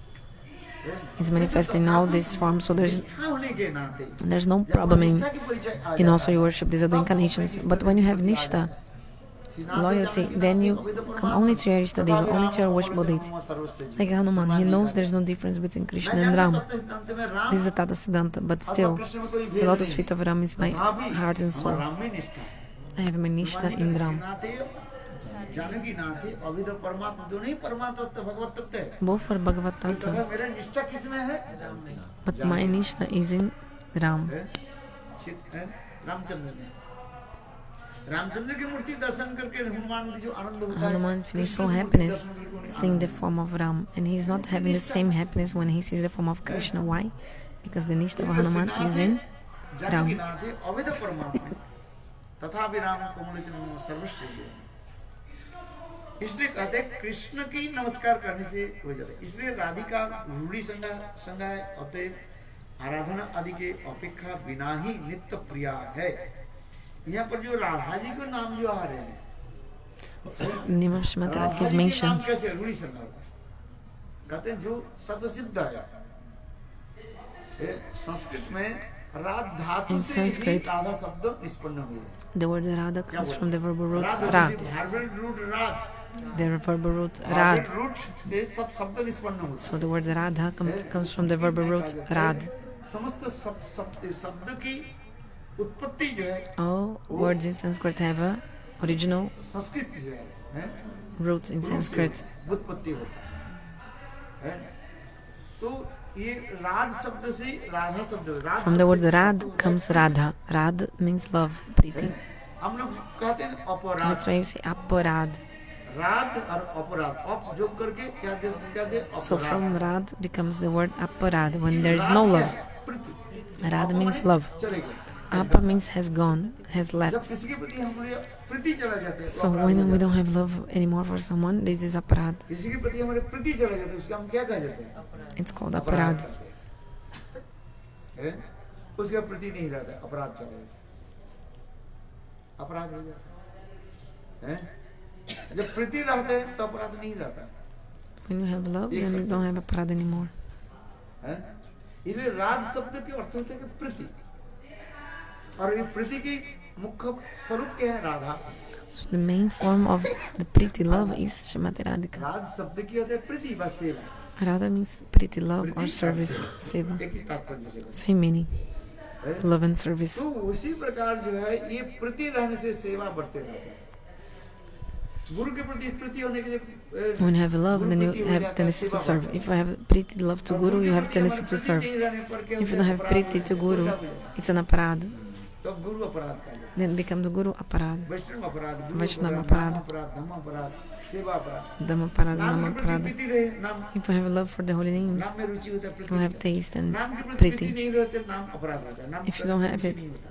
is manifesting in all these forms, so निष्ठा होने के नाते there's no problem in also you worship these other incarnations. But when you have Nishtha, loyalty, then you come only to your Ishtadeva, only to your worshipable deity. Like Hanuman, he knows there's no difference between Krishna and Ram. This is the Tata Siddhanta, but still, the lotus feet of Ram is my heart and soul. Ram में निष्ठा I have my Nishtha in Ram. Janaki नाते अभिध परमात्मा दोनों ही परमात्मा भगवत तत्व है। Both are Bhagavad Tata, मेरा निष्ठा किसमें है? but my Nishtha is in Ram. Ramchandra में। रामचंद्र की मूर्ति दर्शन करके हनुमान की जो आनंद होता है, Hanuman feels so happiness seeing the form of Ram, and he's not having the same happiness when he sees the form of Krishna. Why? Because the Nishtha of Hanuman is in Janaki Ram. नाते अभिध परमात्मा तथापि राम कमलोचन सर्वश्रेष्ठ। इसलिए कहते हैं कृष्ण की नमस्कार करने से हो जाता है। इसलिए राधिका रूढ़ी संज्ञा है, अतएव आराधना आदि के अपेक्षा बिना ही नित्य प्रिया है। यहाँ पर जो राधा जी का नाम जो आ रहे हैं, The name of Srimati Radha Radhika is जी के नाम mentioned. कैसे रूढ़ी संज्ञा होता है? कहते हैं जो सतसिद्ध है। संस्कृत में राध धातु In से ही Sanskrit, राधा शब्द निष्पन्न हुए। The word Radha comes from the verbal root radh Rad. Verbal root radh, The verbal root verbal Rad. Root से सब शब्द निष्पन्न होते हैं। So the word Radha comes from the verbal root Rad. समस्त शब्द की उत्पत्ति जो है All words in Sanskrit have a original Sanskrit से है, root in Sanskrit. उत्पत्ति होता है। तो ये राध शब्द से राधा शब्द, राध From the word Rad comes Radha. Rad means love, Preeti. हम लोग कहते हैं अपराध, That's why you say Aparad. राध और अपराध, अप जोड़ करके क्या दे So अपराध। from Rad becomes the word Aparad when there is no love. Preeti Rad means love. चले गए। Apa means has gone, has जब left. किसी के प्रति हमारे प्रीति चला जाता है, So when we don't have love anymore for someone, this is Aparad. किसी के प्रति हमारे प्रीति चला जाता है, उसका हम क्या कह जाते हैं? It's called Aparad. है? उसका प्रति नहीं रहता, अपराध चला जाता है, अपराध हो जाता है। जब प्रीति रहते हैं तो अपराध नहीं रहता When you have love, then you don't have Aparad anymore. है। इसलिए राज शब्द के अर्थ होते हैं कि प्रीति, और ये प्रीति की मुख्य स्वरूप क्या है? Radha. So the main form of the Preeti love is Srimati Radhika. राज शब्द की होते हैं प्रीति व सेवा, Radha means Preeti love or service, seva. एक ही तात्पर्य से। Same meaning, है? love and service. तो उसी प्रकार जो है ये प्रीति रहने से सेवा बढ़ते रहता है। गुरु के प्रति प्रीति होने के लिए When you have love, then you have tendency to serve. If you have Preeti love to Guru, you have tendency to serve. If you don't have Preeti to Guru, it's an Aparad. तो गुरु अपराध का है। Then become the Guru Aparad. वैष्णव अपराध, गुरु वैष्णव अपराध, अपराध। नाम अपराध, धम्म अपराध, सेवा अपराध। Dhamma Aparad, नाम Nama के प्रति Aparad. प्रीति रहे, नाम If you have love for the holy names, नाम में रुचि होता है, प्रीति you have होता है। taste and नाम के प्रति प्रीति Preeti. नहीं रहते, नाम अपराध होता है। नाम If you don't have Preeti it, नहीं होता।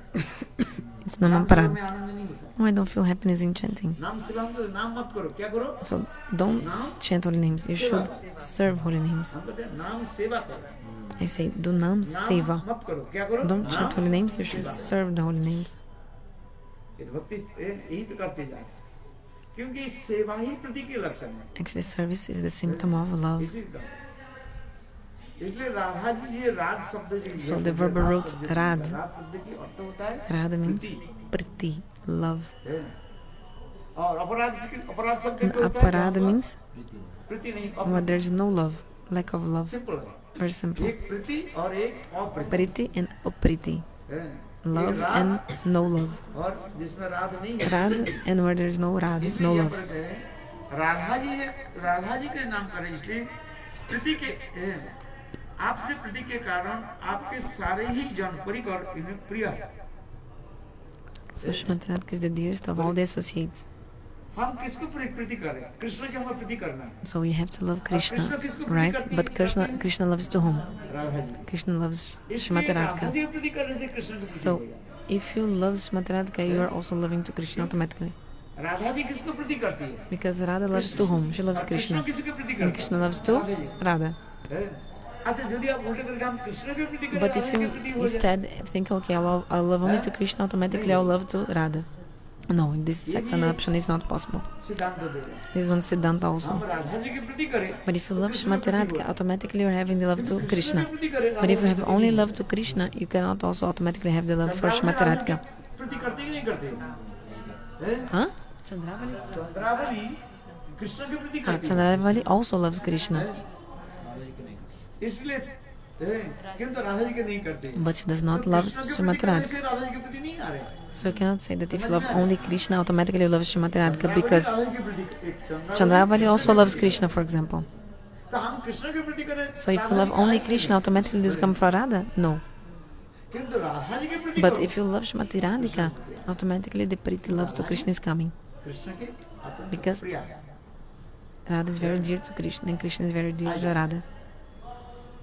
it's Nama नाम सेवा Aparad. में आनंद नहीं होता। Oh, I don't feel happiness in chanting. नाम सेवा में नाम मत करो, क्या करो? So don't chant holy names. You should serve holy names. हम कहते हैं नाम सेवा करो। I say, do Nam नाम Seva. मत करो, क्या करो? Don't chant नाम holy names. You should सेवा। serve the holy names. ये भक्ति यही तो करते जाए, क्योंकि सेवा ही प्रीति के लक्षण है। Actually, service is the symptom of love. इसी का इसलिए राधा जी ये राध शब्द जो So the verbal root rad. राध शब्द की अर्थ होता है Radha means priti, love. है। और अपराध शब्द And क्या होता है? aparada means प्रीति नहीं, when there's no love, lack of love. Simple है। Very simple. एक प्रीति और एक अप्रीति Priti and upriti. है। Love एक राध and no love. और जिसमें राध नहीं है Rad and where there's no rad, इसलिए no ये love. फर्क है। राधा जी के नाम करें इसलिए प्रीति के आपसे प्रीति के कारण आपके सारे ही जन परिकर इन्हें प्रिय है। So Srimati Radhika is the dearest of all the associates. हम किसको प्रीति करें? कृष्ण की हमें प्रीति करना है। So you have to love Krishna, right? But Krishna loves to whom? Radha ji Krishna loves इसलिए Srimati राधा Radhika. जी की प्रीति करने से कृष्ण की So प्रीति होगी। if you love Srimati Radhika, you are also loving to Krishna automatically. Radha ji किसको प्रीति करती है? Because Radha loves to whom? She loves और कृष्ण Krishna. किसकी प्रीति And करते Krishna loves to Radha. हैं? अच्छा यदि आप उल्टे करके हम कृष्ण की प्रीति करें But Radha if ji you की प्रीति हो जाए instead think, okay, I'll love only to Krishna, automatically I'll love to Radha. No, this second option is not possible. सिद्धांत दे रहे हैं। This one Siddhanta also. हम राधा जी की प्रीति करें But if you love Srimati Radhika, automatically you're having the love to Krishna. प्रीति करें But if you have only love to Krishna, you cannot also automatically have the love for Srimati Radhika. प्रीति करते ही नहीं करते हैं? Huh? Chandravali? Chandravali Krishna की प्रीति Ah, करती है। Chandravali also loves Krishna. इसलिए किंतु राधा जी के नहीं करते। But she does not love Krishna की प्रीति Srimati करने Radhika. से राधा जी की प्रीति नहीं आ रही। So you cannot say that if you love only Krishna, automatically you love Srimati Radhika Chandravali because Radha ji की प्रीति- एक Chandravali also loves Krishna, for example. तो हम कृष्ण की प्रीति करें So if you love only Krishna, automatically this come for Radha? No. किंतु राधा जी की प्रीति But करो। if you love Srimati Radhika, automatically the Priti love to Krishna is coming. Krishna के अत्यंत Because प्रिय है। Radha is very dear to Krishna and Krishna is very dear to Radha.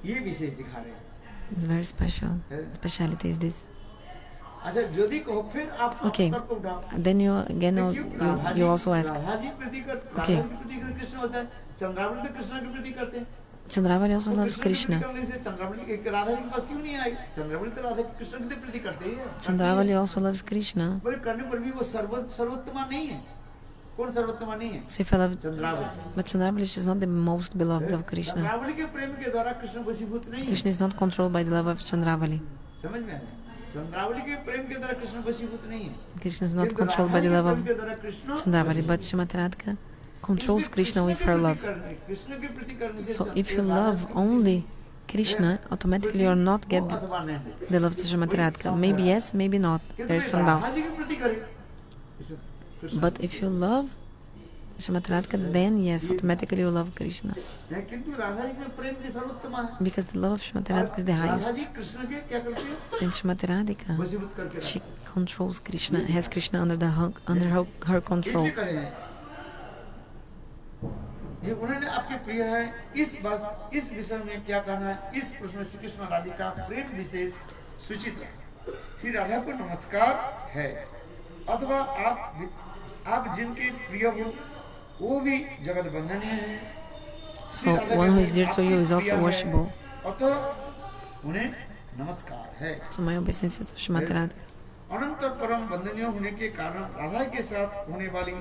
ये विशेष दिखा रहे हैं। It's very special. Speciality is this. अच्छा यदि कहो फिर आप Okay. तर्क उठाओ। Then you again you also ask, Radha ji प्रीति कर राधा Okay. जी की प्रीति कर कृष्ण होता है चंद्रावली तो कृष्ण की प्रीति करते हैं Chandravali also तो loves कृष्ण की Krishna. प्रीति करने से चंद्रावली एक राधा जी के पास क्यों नहीं आई चंद्रावली तो राधा कृष्ण की तो प्रीति करते ही है Chandravali also loves Krishna. बोले करने पर भी वो सर्वोत्तमा नहीं है कौन सर्वोत्तमा नहीं है So if I love, Chandravali but Chandravali she is not the most beloved of Krishna. Chandravali के प्रेम के द्वारा कृष्ण वशीभूत नहीं है Krishna is not controlled by the love of Chandravali. समझ में आया चंद्रावली के प्रेम के द्वारा कृष्ण वशीभूत नहीं है Krishna is not किंतु controlled by राधा the जी के love प्रेम of के द्वारा Krishna Chandravali, but Srimati Radhika controls Krishna with her love. Krishna की प्रीति करने से So if you love only Krishna, automatically you'll not get अथवा नहीं the love to Srimati Radhika. Maybe yes, maybe not. There's some Radha doubts. जी की प्रीति करें Krishna But if you love Srimati Radhika, then yes, automatically you love Krishna. किंतु राधा जी के प्रेम के सर्वोत्तम है Because the love of Srimati Radhika is the Radha highest. जी कृष्ण के क्या करती है And Srimati Radhika, वशीभूत करके she रखती controls Krishna, has Krishna under her है। control. इसलिए कहे हैं ये उन्होंने आपके प्रिय है इस विषय में क्या कहना है इस प्रश्न में श्री कृष्ण राधिका प्रेम विशेष सूचित है श्री राधा को नमस्कार है अथवा आप जिनके प्रिय हो वो भी जगत वंदनीय है So one who is dear to you is also worshipable. अतः उन्हें नमस्कार है So my obeisance to Srimati Radhika. अनंत परम वंदनीय होने के कारण राधा के साथ होने वाली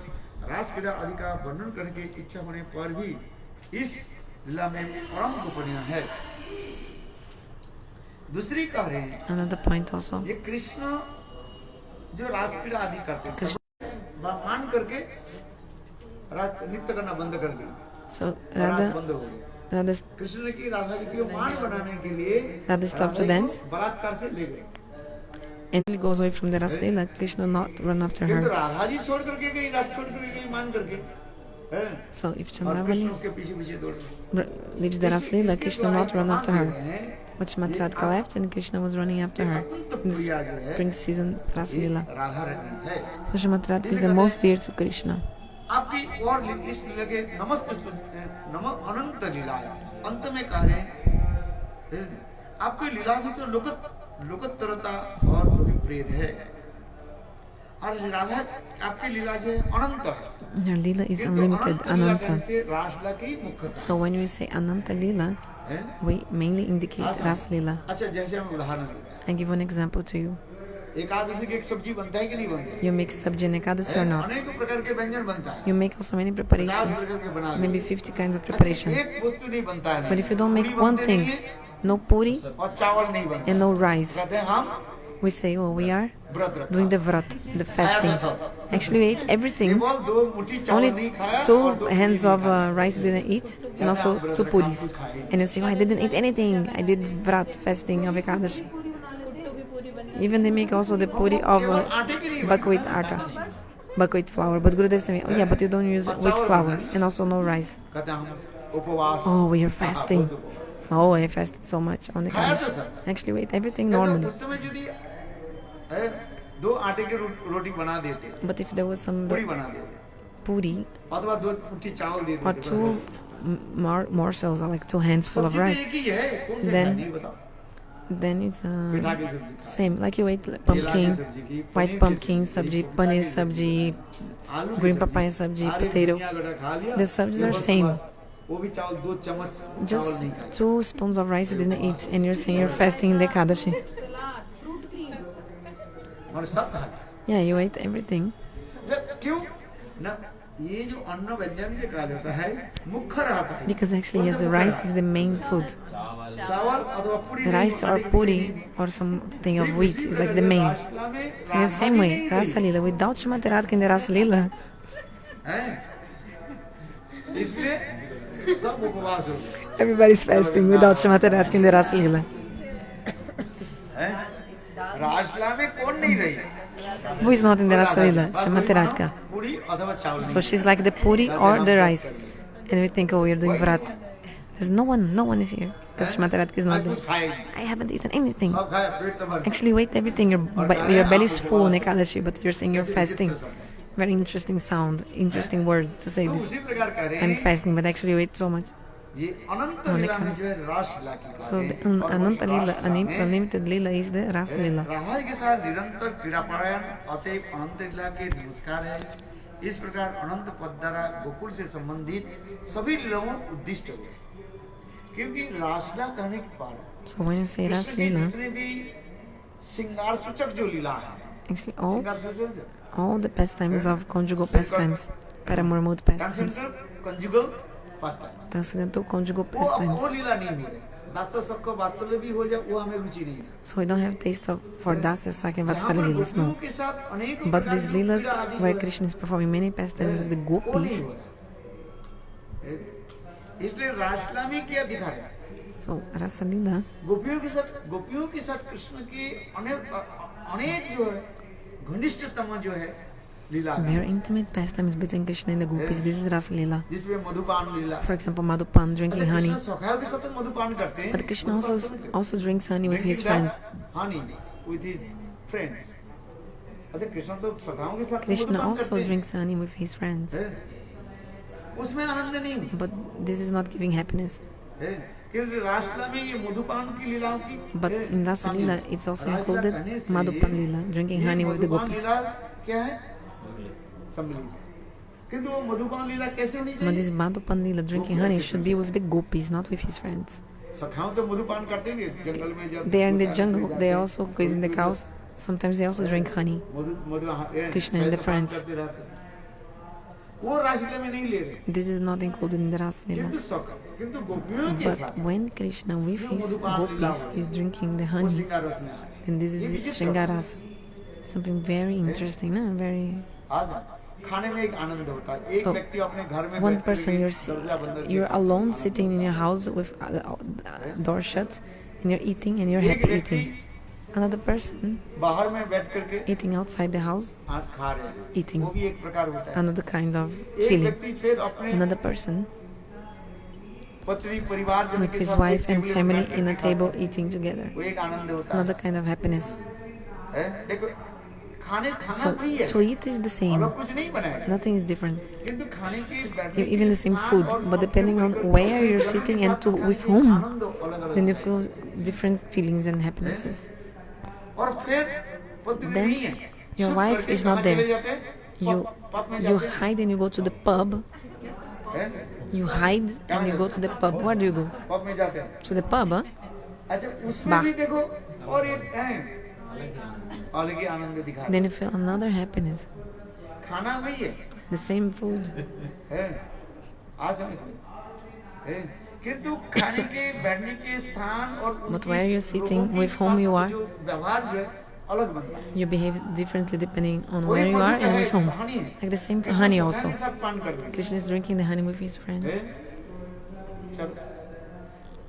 रास क्रीड़ा आदि का वर्णन करने की इच्छा होने पर भी इस लीला में परम गोपनीय है दूसरी कह रहे हैं Another point also. ये कृष्ण जो रास क्रीड़ा आदि करते हैं Krishna. मान करके रास नृत्य करना बंद कर दी So रास Radha, बंद हो गई Radha, कृष्ण ने की राधा जी को मान बनाने के लिए Radha stopped to Radha ji dance. को बलात्कार से ले गए and he goes away from the Ras Leela. Krishna will not run after किंतु her. राधा जी छोड़ करके गई रास छोड़ करके गई मान करके हैं? So if और कृष्ण Chandravali उसके पीछे पीछे दौड़ leaves the Ras Leela, Krishna will not run after her. But Srimati Radhika left and Krishna was running after her in this spring season Ras Leela. Radha Rani है So Srimati Radhika is the most dear to Krishna. आपकी और इस लीला के नम अनंत लीला अंत में कह रहे हैं आपकी लीला भी तो लोकतरता और अभिप्रेत है और राधा आपकी लीला जो है अनंत है Her Leela is किंतु unlimited, अनंत लीला Ananta. कहने से रासलीला की मुख्य So when we say Ananta Leela, है we mainly indicate Ras Leela. अच्छा जैसे हम उदाहरण देते हैं I give one example to you. Ekadashi की एक सब्जी बनता है कि नहीं बनता You make sabji and ekadasi or not. अनेक प्रकार के व्यंजन बनता है You make also many 50 preparations, प्रकार के बना maybe 50 kinds of preparation. एक वस्तु नहीं बनता है But if you don't make पूरी one बनते thing, नहीं है, no puri और चावल नहीं बनता। and no rice. कहते हैं हम We say, oh, we are व्रत रखा। doing the vrat, the fasting. Actually, we ate everything. केवल 2 मुट्ठी चावल Only नहीं खाया और 2 2 पूरी hands नहीं of खाई। rice we didn't eat, and also 2 puris. And you say, oh, I didn't eat anything. I did vrat, fasting of Ekadashi. कुट्टू की पूरी बनना Even they make also the puri of केवल आटे की नहीं buckwheat atta, buckwheat flour. But Gurudev said, oh yeah, but you don't use wheat flour, and also no rice. कहते हैं हम उपवास Oh, we are fasting. Oh, I fasted so much on the खाया तो Ekadashi. सब। Actually, we ate everything कहते हैं normally. उस समय यदि 2 आटे की रोटी बना देते, But if there was some पूरी बना देते, puri अथवा 2 मुट्ठी चावल दे or देते, 2 morsels or like 2 handful of सब्जी तो rice, एक ही है, कौन से Then- खानी बताओ? then it's पिठा की सब्जी, same. Like you ate केला की pumpkin, सब्जी की, white पनीर की pumpkin सब्जी, sabji, paneer sabji, आलू की green सब्जी, papaya sabji, सारे potato. दुनिया गड्ढा खा लिया, The sabjis are केवल same. बस वो भी चावल 2 चम्मच चावल Just नहीं खाए। 2 spoons of rice you didn't eat, and you're saying you're fasting in the Ekadashi. और सब खा लिया। Yeah, you ate everything. क्यों ना ये जो अन्न व्यंजन जो कहा जाता है मुख्य रहता है Because actually, yes, the rice is the main food. चावल अथवा पूरी The rice or puri or something of wheat is like the main. So in the same way, Rasa Lila, without Shrimati Radhika in the Rasa Lila, इसलिए सब उपवास हो गए everybody's fasting without Shrimati Radhika in the Rasa Lila. हैं? रासलीला में कौन नहीं रही Who is not in the Rasa Lila? Shrimati Radhika. पूरी अथवा चावल So she's like the puri or the rice. And we think, oh, we're doing vrat. There's no one is here. Because Shrimati Radhika is not कुछ there. खाए नहीं। I haven't eaten anything. सब खाया पेट तो भर Actually, wait, everything. Your belly is full on Ekadashi, but you're saying you're fasting. Very interesting sound, interesting words to say तो this. उसी प्रकार कह रहे I'm हैं fasting, but actually you ate so much. ये अनंत लीला में जो है रासलीला की So the बात है। और Ananta उस Lila, रासलीला में unlimited Lila is the Rasa Lila. Radha के साथ निरंतर क्रीड़ापरायण अतएव अनंत लीला के नमस्कार है। इस प्रकार अनंत पद द्वारा गोकुल से संबंधित सभी लीलाओं उद्दिष्ट हुए क्योंकि रासलीला कहने के बाद So when you say Krishna Rasa की Lila, जितने भी श्रृंगार सूचक जो लीला है actually श्रृंगार सूचक all the pastimes of conjugal pastimes, paramour mode pastimes, conjugal pastime transcendental conjugal वो pastimes. लीला नहीं हो रही दास सबको वात्सल्य भी हो जाए वो हमें रुचि नहीं है So we don't have taste of for Dasa Sakya Vatsalya Lilas, no. के साथ अनेक But these प्रकार की Lilas लीला आदि where हो रही Krishna is performing many pastimes with the वो नहीं gopis, हो रहा है। इसलिए रासलीला में क्या दिखा रहा है so Rasa Lila, गोपियों के साथ कृष्ण की अनेक जो है घनिष्ठतम जो है लीला है, very intimate pastimes between Krishna and the gopis. This is Rasa Lila. जिसमें मधुपान लीला For example, Madhupan drinking honey. Krishna सखाओं के साथ मधुपान करते हैं But Krishna also drinks honey with his friends. honey with his friends अरे कृष्ण तो सखाओं के साथ Krishna मधुपान also करते हैं। drinks honey with his friends. है? उसमें आनंद नहीं But this is not giving happiness. है क्योंकि रासलीला में ये मधुपान की लीलाओं की But in Rasa Lila, it's also included Madhupan Lila, drinking honey with the gopis. क्या है सम्मिलित किंतु वो मधुपान लीला कैसे होनी But चाहिए this Madhupan Lila, drinking honey, should be with the gopis, not with his friends. सखाओं तो मधुपान करते नहीं जंगल में जब They are in the jungle, they are also grazing the cows. Sometimes they also drink honey. Krishna and the friends. करते रहते हैं। वो रासलीला में नहीं ले रहे This is not included in the Rasa Lila. किंतु गोपियों के But साथ when Krishna with his gopis is drinking the वो honey, श्रृंगार रस में आ रहे हैं। then this is Shringaras. Something very interesting, no? Very. आज खाने में एक आनंद होता है एक So, व्यक्ति अपने घर में one बैठ person करके दरवाजा बंद करके you're alone sitting in your house with door shut, and you're eating and you're एक happy व्यक्ति eating. Another person बाहर में बैठ करके eating outside the house, खा रहे हैं eating. वो भी एक प्रकार होता है Another kind of एक feeling. व्यक्ति फिर अपने Another person पत्नी परिवार जन with के his साथ wife एक and टेबल पे family बैठ in a करके table खाता है। eating together. वो एक आनंद होता Another kind of happiness. है देखो खाना So वही है to eat is the same. अलग कुछ नहीं बनाएगा Nothing is different. किंतु खाने की बैठने Even the same food, but depending on where you're sitting and to with whom, आनंद अलग अलग then you feel different feelings and happinesses. और फिर पत्नी Then नहीं है your चुप wife करके is not कहाँ there. चले जाते हैं? You पब में you जाते हैं, hide and you go to the pub. हैं? You hide and you go to the pub. Where do you go? Pub में जाते हैं To the pub, huh? अच्छा उसमें वाह। भी देखो और एक है अलग ही आनंद दिखा Then you feel another happiness. खाना वही है The same food. हैं? आज समझ में हैं? किंतु खाने के बैठने के स्थान और But where you're sitting, with whom you are, जो व्यवहार जो है अलग बनता है। you behave differently depending on where you are and with whom. Like the same for honey also. के साथ पान कर रहे हैं। Krishna is drinking the honey with his friends. चलो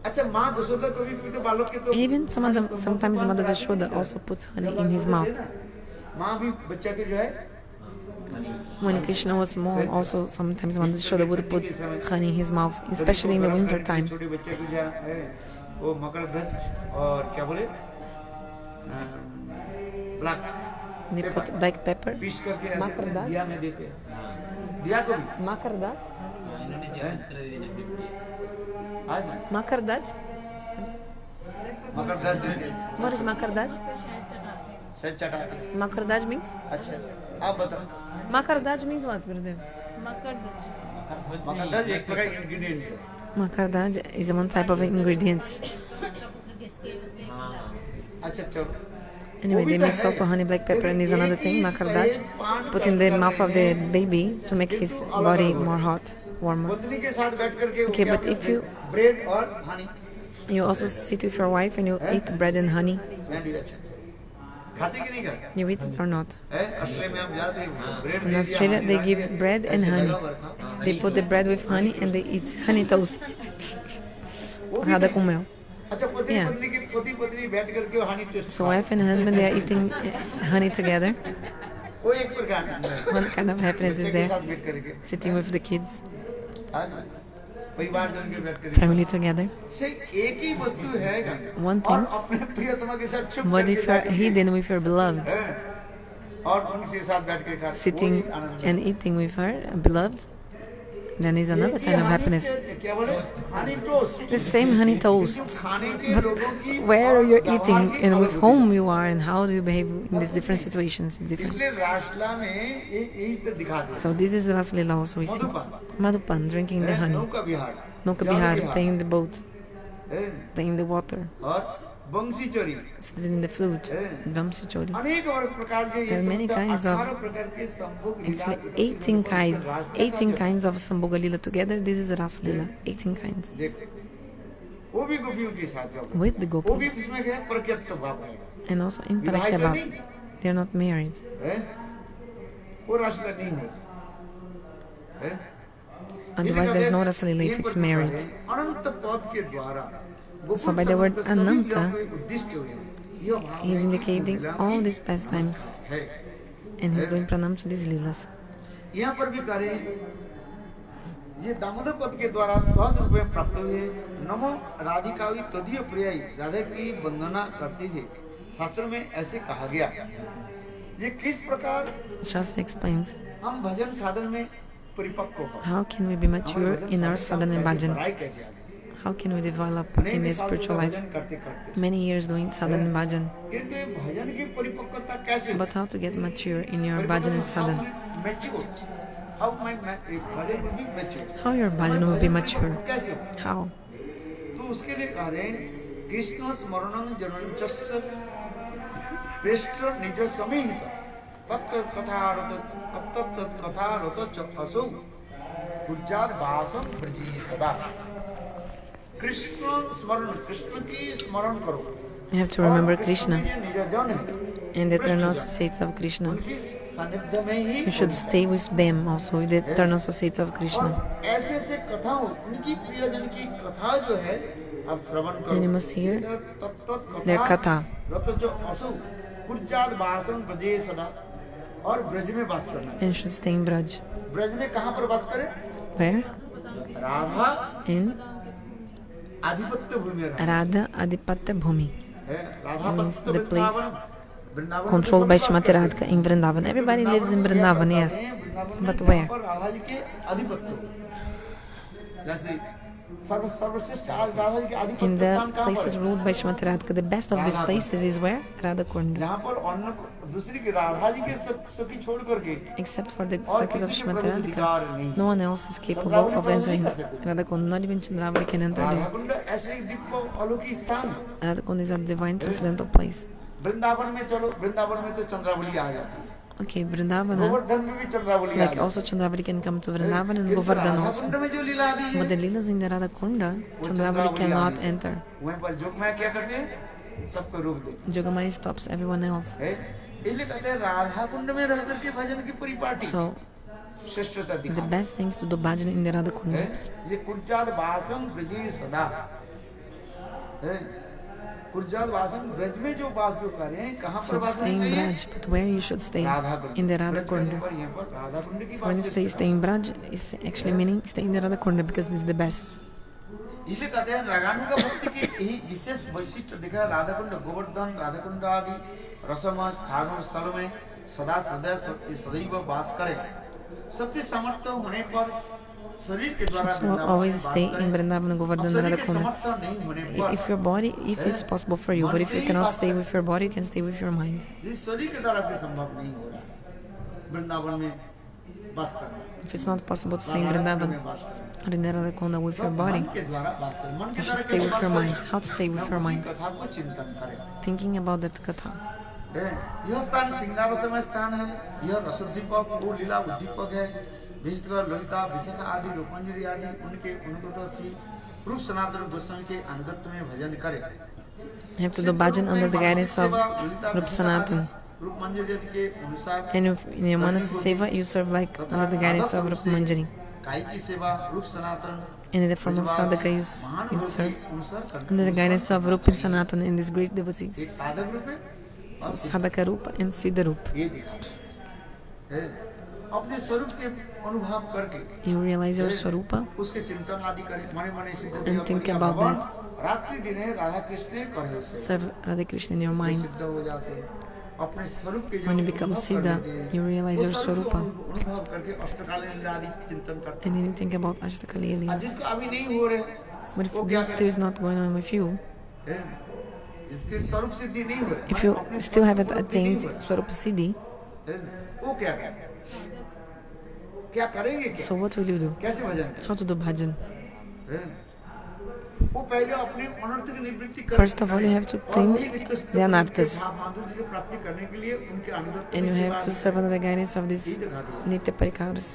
अच्छा माँ जसोदा को भी पीते बालक के तो Even sometimes Mother Yashoda also puts honey in his mouth. माँ भी बच्चा के जो है When Krishna was small, also sometimes Mother Yashoda would put honey in his mouth, especially in the winter time. छोटे बच्चे को जो है वो मकर ध्वज और क्या बोले black They put black pepper. Piece करके ऐसे मकर ध्वज? दिया में देते हैं दिया को भी Makardaj? इन्होंने जैसे चित्र देने गिफ्ट किया आज Makardaj? मकर ध्वज देते हैं What is Makardaj? सच चटाते हैं। Makardaj means? अच्छा आप बताओ Makardaj means what, Gurudev? मकर ध्वज मकर ध्वज एक प्रकार इंग्रेडिएंट्स है Makardaj is one type of ingredients. अच्छा चलो Anyway, they mix also honey, black pepper, and is another thing, makardaj, put in the mouth of the baby to make his body more hot, warmer. पत्नी के साथ बैठ करके Okay, but if you bread और Honey you also sit with your wife and you eat bread and honey, very अच्छा खाते कि नहीं खाते you eat it or not? है ऑस्ट्रेलिया में हम जाते हैं bread In Australia, they give bread and honey. They put the bread with honey and they eat honey toast. Nada com mel. अच्छा पति Yeah. पत्नी की पति पत्नी बैठ करके वो honey taste So wife and husband, they are eating honey together. वो एक प्रकार का है। One kind of happiness is बच्चे के there, साथ बैठ करके sitting with the kids, आज परिवार जन के बैठ करके family together. से एक ही वस्तु है One और thing, अपने प्रियतमा के साथ चुप but if करके you're hidden with your beloveds, हैं, और उनके साथ बैठ के खाते sitting वो एक आनंद है। and eating with her beloved, then is another एक ही kind of हनी happiness. के- क्या बोले honey toast The same honey toast. खाने के But लोगों की where और you're व्यवहार eating की and अलग with होती है। whom you are and how do you behave in these different situations is different. इसलिए रासलीला में यही तो दिखाते हैं So this is Ras Leela also we see. मधुपान Madhupan drinking the honey, नौका विहार Nauka जल Bihar Vihar, playing the boat, हैं, playing the water, और बंसी चोरी sitting in the flute, Vamsi Chori. अनेक और प्रकार के There are many kinds of- 18 प्रकार के संभोग लीला Actually, 18 kinds of Sambhoga Leela together. This is Ras Leela. 18 kinds देखो वो भी गोपियों के साथ जाओ with the वो भी gopis इसमें क्या है प्रत्यक्ष भाव है and also in Parakya Bhav. They are not married. हैं? वो रासलीला नहीं है हैं? Otherwise, there's no Ras Leela if it's married. अनंत पद के द्वारा So by the word Gokul संबंध सभी Ananta, लीलाओं के उद्दिष्ट हुए हैं। यह भाव He is indicating all these pastimes है and he's doing pranam to these Leelas. यहाँ पर भी करें ये दामोदर पद के द्वारा सहज रूप में प्राप्त हुए नमो राधिकावी तदीय प्रिय राधा की वंदना करते थे शास्त्र में ऐसे कहा गया ये किस प्रकार Shastra explains हम भजन साधन में परिपक्व हो how can we be mature in our sadhana and bhajan? पढ़ाई कैसे आगे How can we develop in अनेक this सालों spiritual का life? भजन करते करते Many years doing sadhana and bhajan, किंतु ये भजन की परिपक्वता कैसे but how to get mature in your bhajan and sadhana? How my bhajan will be mature How your bhajan will be mature? कैसे हो How? तो उसके लिए कह रहे हैं कृष्ण स्मरणं जनंचस्य श्रेष्ठ निज समीहित तत्त कथारत च असौ पूज्याद वासं ब्रजी सदा कृष्ण स्मरण कृष्ण की स्मरण करो You have to remember Krishna निज जन है and the eternal associates of Krishna. उनकी सानिध्य में ही You should stay with them also, with the eternal associates of Krishna. और ऐसे ऐसे कथाओं उनकी प्रियजन की कथा जो है आप श्रवण करो And you must hear तत्त their katha. रत जो असौ पूज्याद वासं ब्रजे सदा और ब्रज में वास करना है। And should stay in Braj. Braj में कहाँ पर वास करे Where? राधा In आधिपत्य भूमि में Radha Adipatya Bhumi, है Radha means पत्य the place Vrindavan controlled by में सब Shrimati वास Radhika in Vrindavan. Everybody lives in करते हैं, Vrindavan, yes. वृंदावन में But जहाँ where? पर राधा जी के आधिपत्य जैसे सर्वश्रेष्ठ राधा जी के In आधिपत्य the स्थान कहाँ places पर ruled by Shrimati Radhika, the best of these places is where? Radha Kund. जहाँ पर अन्य दूसरी की राधा जी के सखी छोड़ करके Except for the और Sakis of किसी के Shrimati प्रवेश Radhika, अधिकार नहीं no one else is capable of entering Radha Kund. Not even Chandravali can enter Radha there. कुंड ऐसे एक दिव्य अलौकिक स्थान है। Radha Kund is a divine transcendental place. Vrindavan में चलो वृंदावन में तो चंद्रावली आ जाती है Okay, Vrindavana, गोवर्धन में भी चंद्रावली आ like गई। also Chandravali can come to Vrindavan and किंतु Govardhan राधा also. कुंड में जो लीला आदि है, But the Leelas in the Radha Kunda, वो Chandravali cannot आदि है। enter. वहीं पर जोगमाया क्या करते हैं, सबको रोक देते Jogamaya stops everyone else. हैं। इसलिए कहते हैं राधा कुंड में रह करके भजन की परिपाटी So श्रेष्ठता the दिखा best things to do bhajan in the Radha है। Kunda. ये कुर्जाद वासम ब्रजे सदा है। कुर्जाद वासम ब्रज में जो वास जो करें, कहाँ पर So to वास stay in चाहिए, Braj, but where you should stay? Radha Kund In the Radha Braj करने Kunda. पर यहाँ पर राधा कुंड की So when you stay in Braj, is actually meaning stay in the Radha Kunda because this is the best. इसलिए कहते हैं रागानु का भक्ति की यही विशेष वैशिष्ट्य दिखा है। राधा कुंड गोवर्धन राधा कुंड आदि रसम स्थान स्थलों में सदा सदा सदैव वास करे। सबसे समर्थ होने पर शरीर के द्वारा So वृंदावन always में वास stay करे। in Vrindavan, और Govardhan, शरीर Radha के Kunda. समर्थ नहीं होने पर If your body, if it's possible for you, but if you cannot stay with your body, you can stay with your mind. जिस शरीर के द्वारा भी संभव नहीं हो रहा है वृंदावन में वास करना, If it's not possible to stay in Radha Kund Vrindavan में वास करना, or in the Radha Kunda with तो your मन body, के द्वारा वास करें। मन के you should द्वारा stay कैसे with वास your करें? mind. How to stay with your उसी mind? कथा को चिंतन करें। Thinking about that katha. यह स्थान सिंगार समय स्थान है। यह रसोद्दीपक वो लीला उद्दीपक है। विशिष्टकर ललिता विशाखा आदि रूपमंजरी आदि उनको तो रूप सनातन गोस्वामी के अनुगत्य में भजन करे। You have to do bhajan under the guidance of Rup Sanatan. Rupamanjari आदि के अनुसार And if in your Manasa Seva, you serve like under the guidance of Rup Manjari. काई की सेवा रूप सनातन And in the form of sadhaka, you serve under the guidance of Rup and Sanatan and these great एक devotees. साधक रूप है So Sadhaka Rupa and Siddha Rupa. ये दिखा है। अपने स्वरूप के अनुभव करके You realize your Swarupa उसके चिंतन आदि करें, मने मने सिद्ध And think about that. रात्रि दिन राधा कृष्ण करे उसे serve Radha Krishna in your mind. सिद्ध हो जाते हैं। अपने स्वरूप के जो When you become अनुभव कर Siddha, लेते हैं, you realize वो your स्वरूप को Swarupa. अनुभव करके अष्टकालीन लीला आदि चिंतन करते And then you think about Ashtakali हैं। Leela. जिसका अभी नहीं हो रहे, But if वो क्या this still is not going on with you, करें? जिसके स्वरूप सिद्धि नहीं हो रहे, if you अपने still स्वरूप haven't को सिद्धि attained नहीं हो रहे, Swarupa Siddhi, वो क्या करें? क्या करेंगे क्या? so what will you do? कैसे भजन करें? How to do bhajan? वो पहले अपने अनर्थ की निवृत्ति करें। First of all, you have to और clean वही नित्य स्तुति the anarthas. भाव माधुर्य की प्राप्ति करने के लिए उनके अनुगत्य And you में have सेवा to serve under the guidance of these Nitya Parikaras,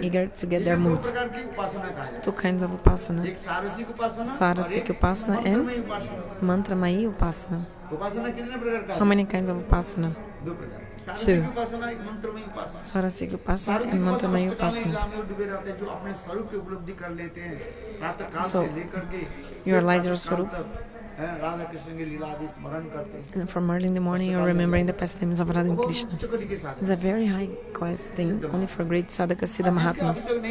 eager to get their दो mood. प्रकार की उपासना कहा जाता Two kinds of upasana, है। एक सारसिक उपासना Sarasika और एक upasana and मंत्रमयी Upasana. Mantramayi upasana. उपासना कितने प्रकार का How है? many kinds of upasana? दो प्रकार। Two. सारसिक उपासना एक मंत्रमयी उपासना। Swarasika upasana सारसिक and Upasana Mantramayi अष्टकालीन upasana. लीला में डूबे रहते हैं, जो अपने स्वरूप की उपलब्धि कर लेते हैं। प्रातः काल So, से लेकर के you realize your प्रातः काल Swarup. तक, राधा कृष्ण की लीला आदि स्मरण करते हैं। And from early in the morning, you're remembering the pastimes of Radha and वो Krishna. उच्च कोटि के साधक It's a very high class thing, only for great sadhakas, Siddha जिसके अभी Mahatmas. तक नहीं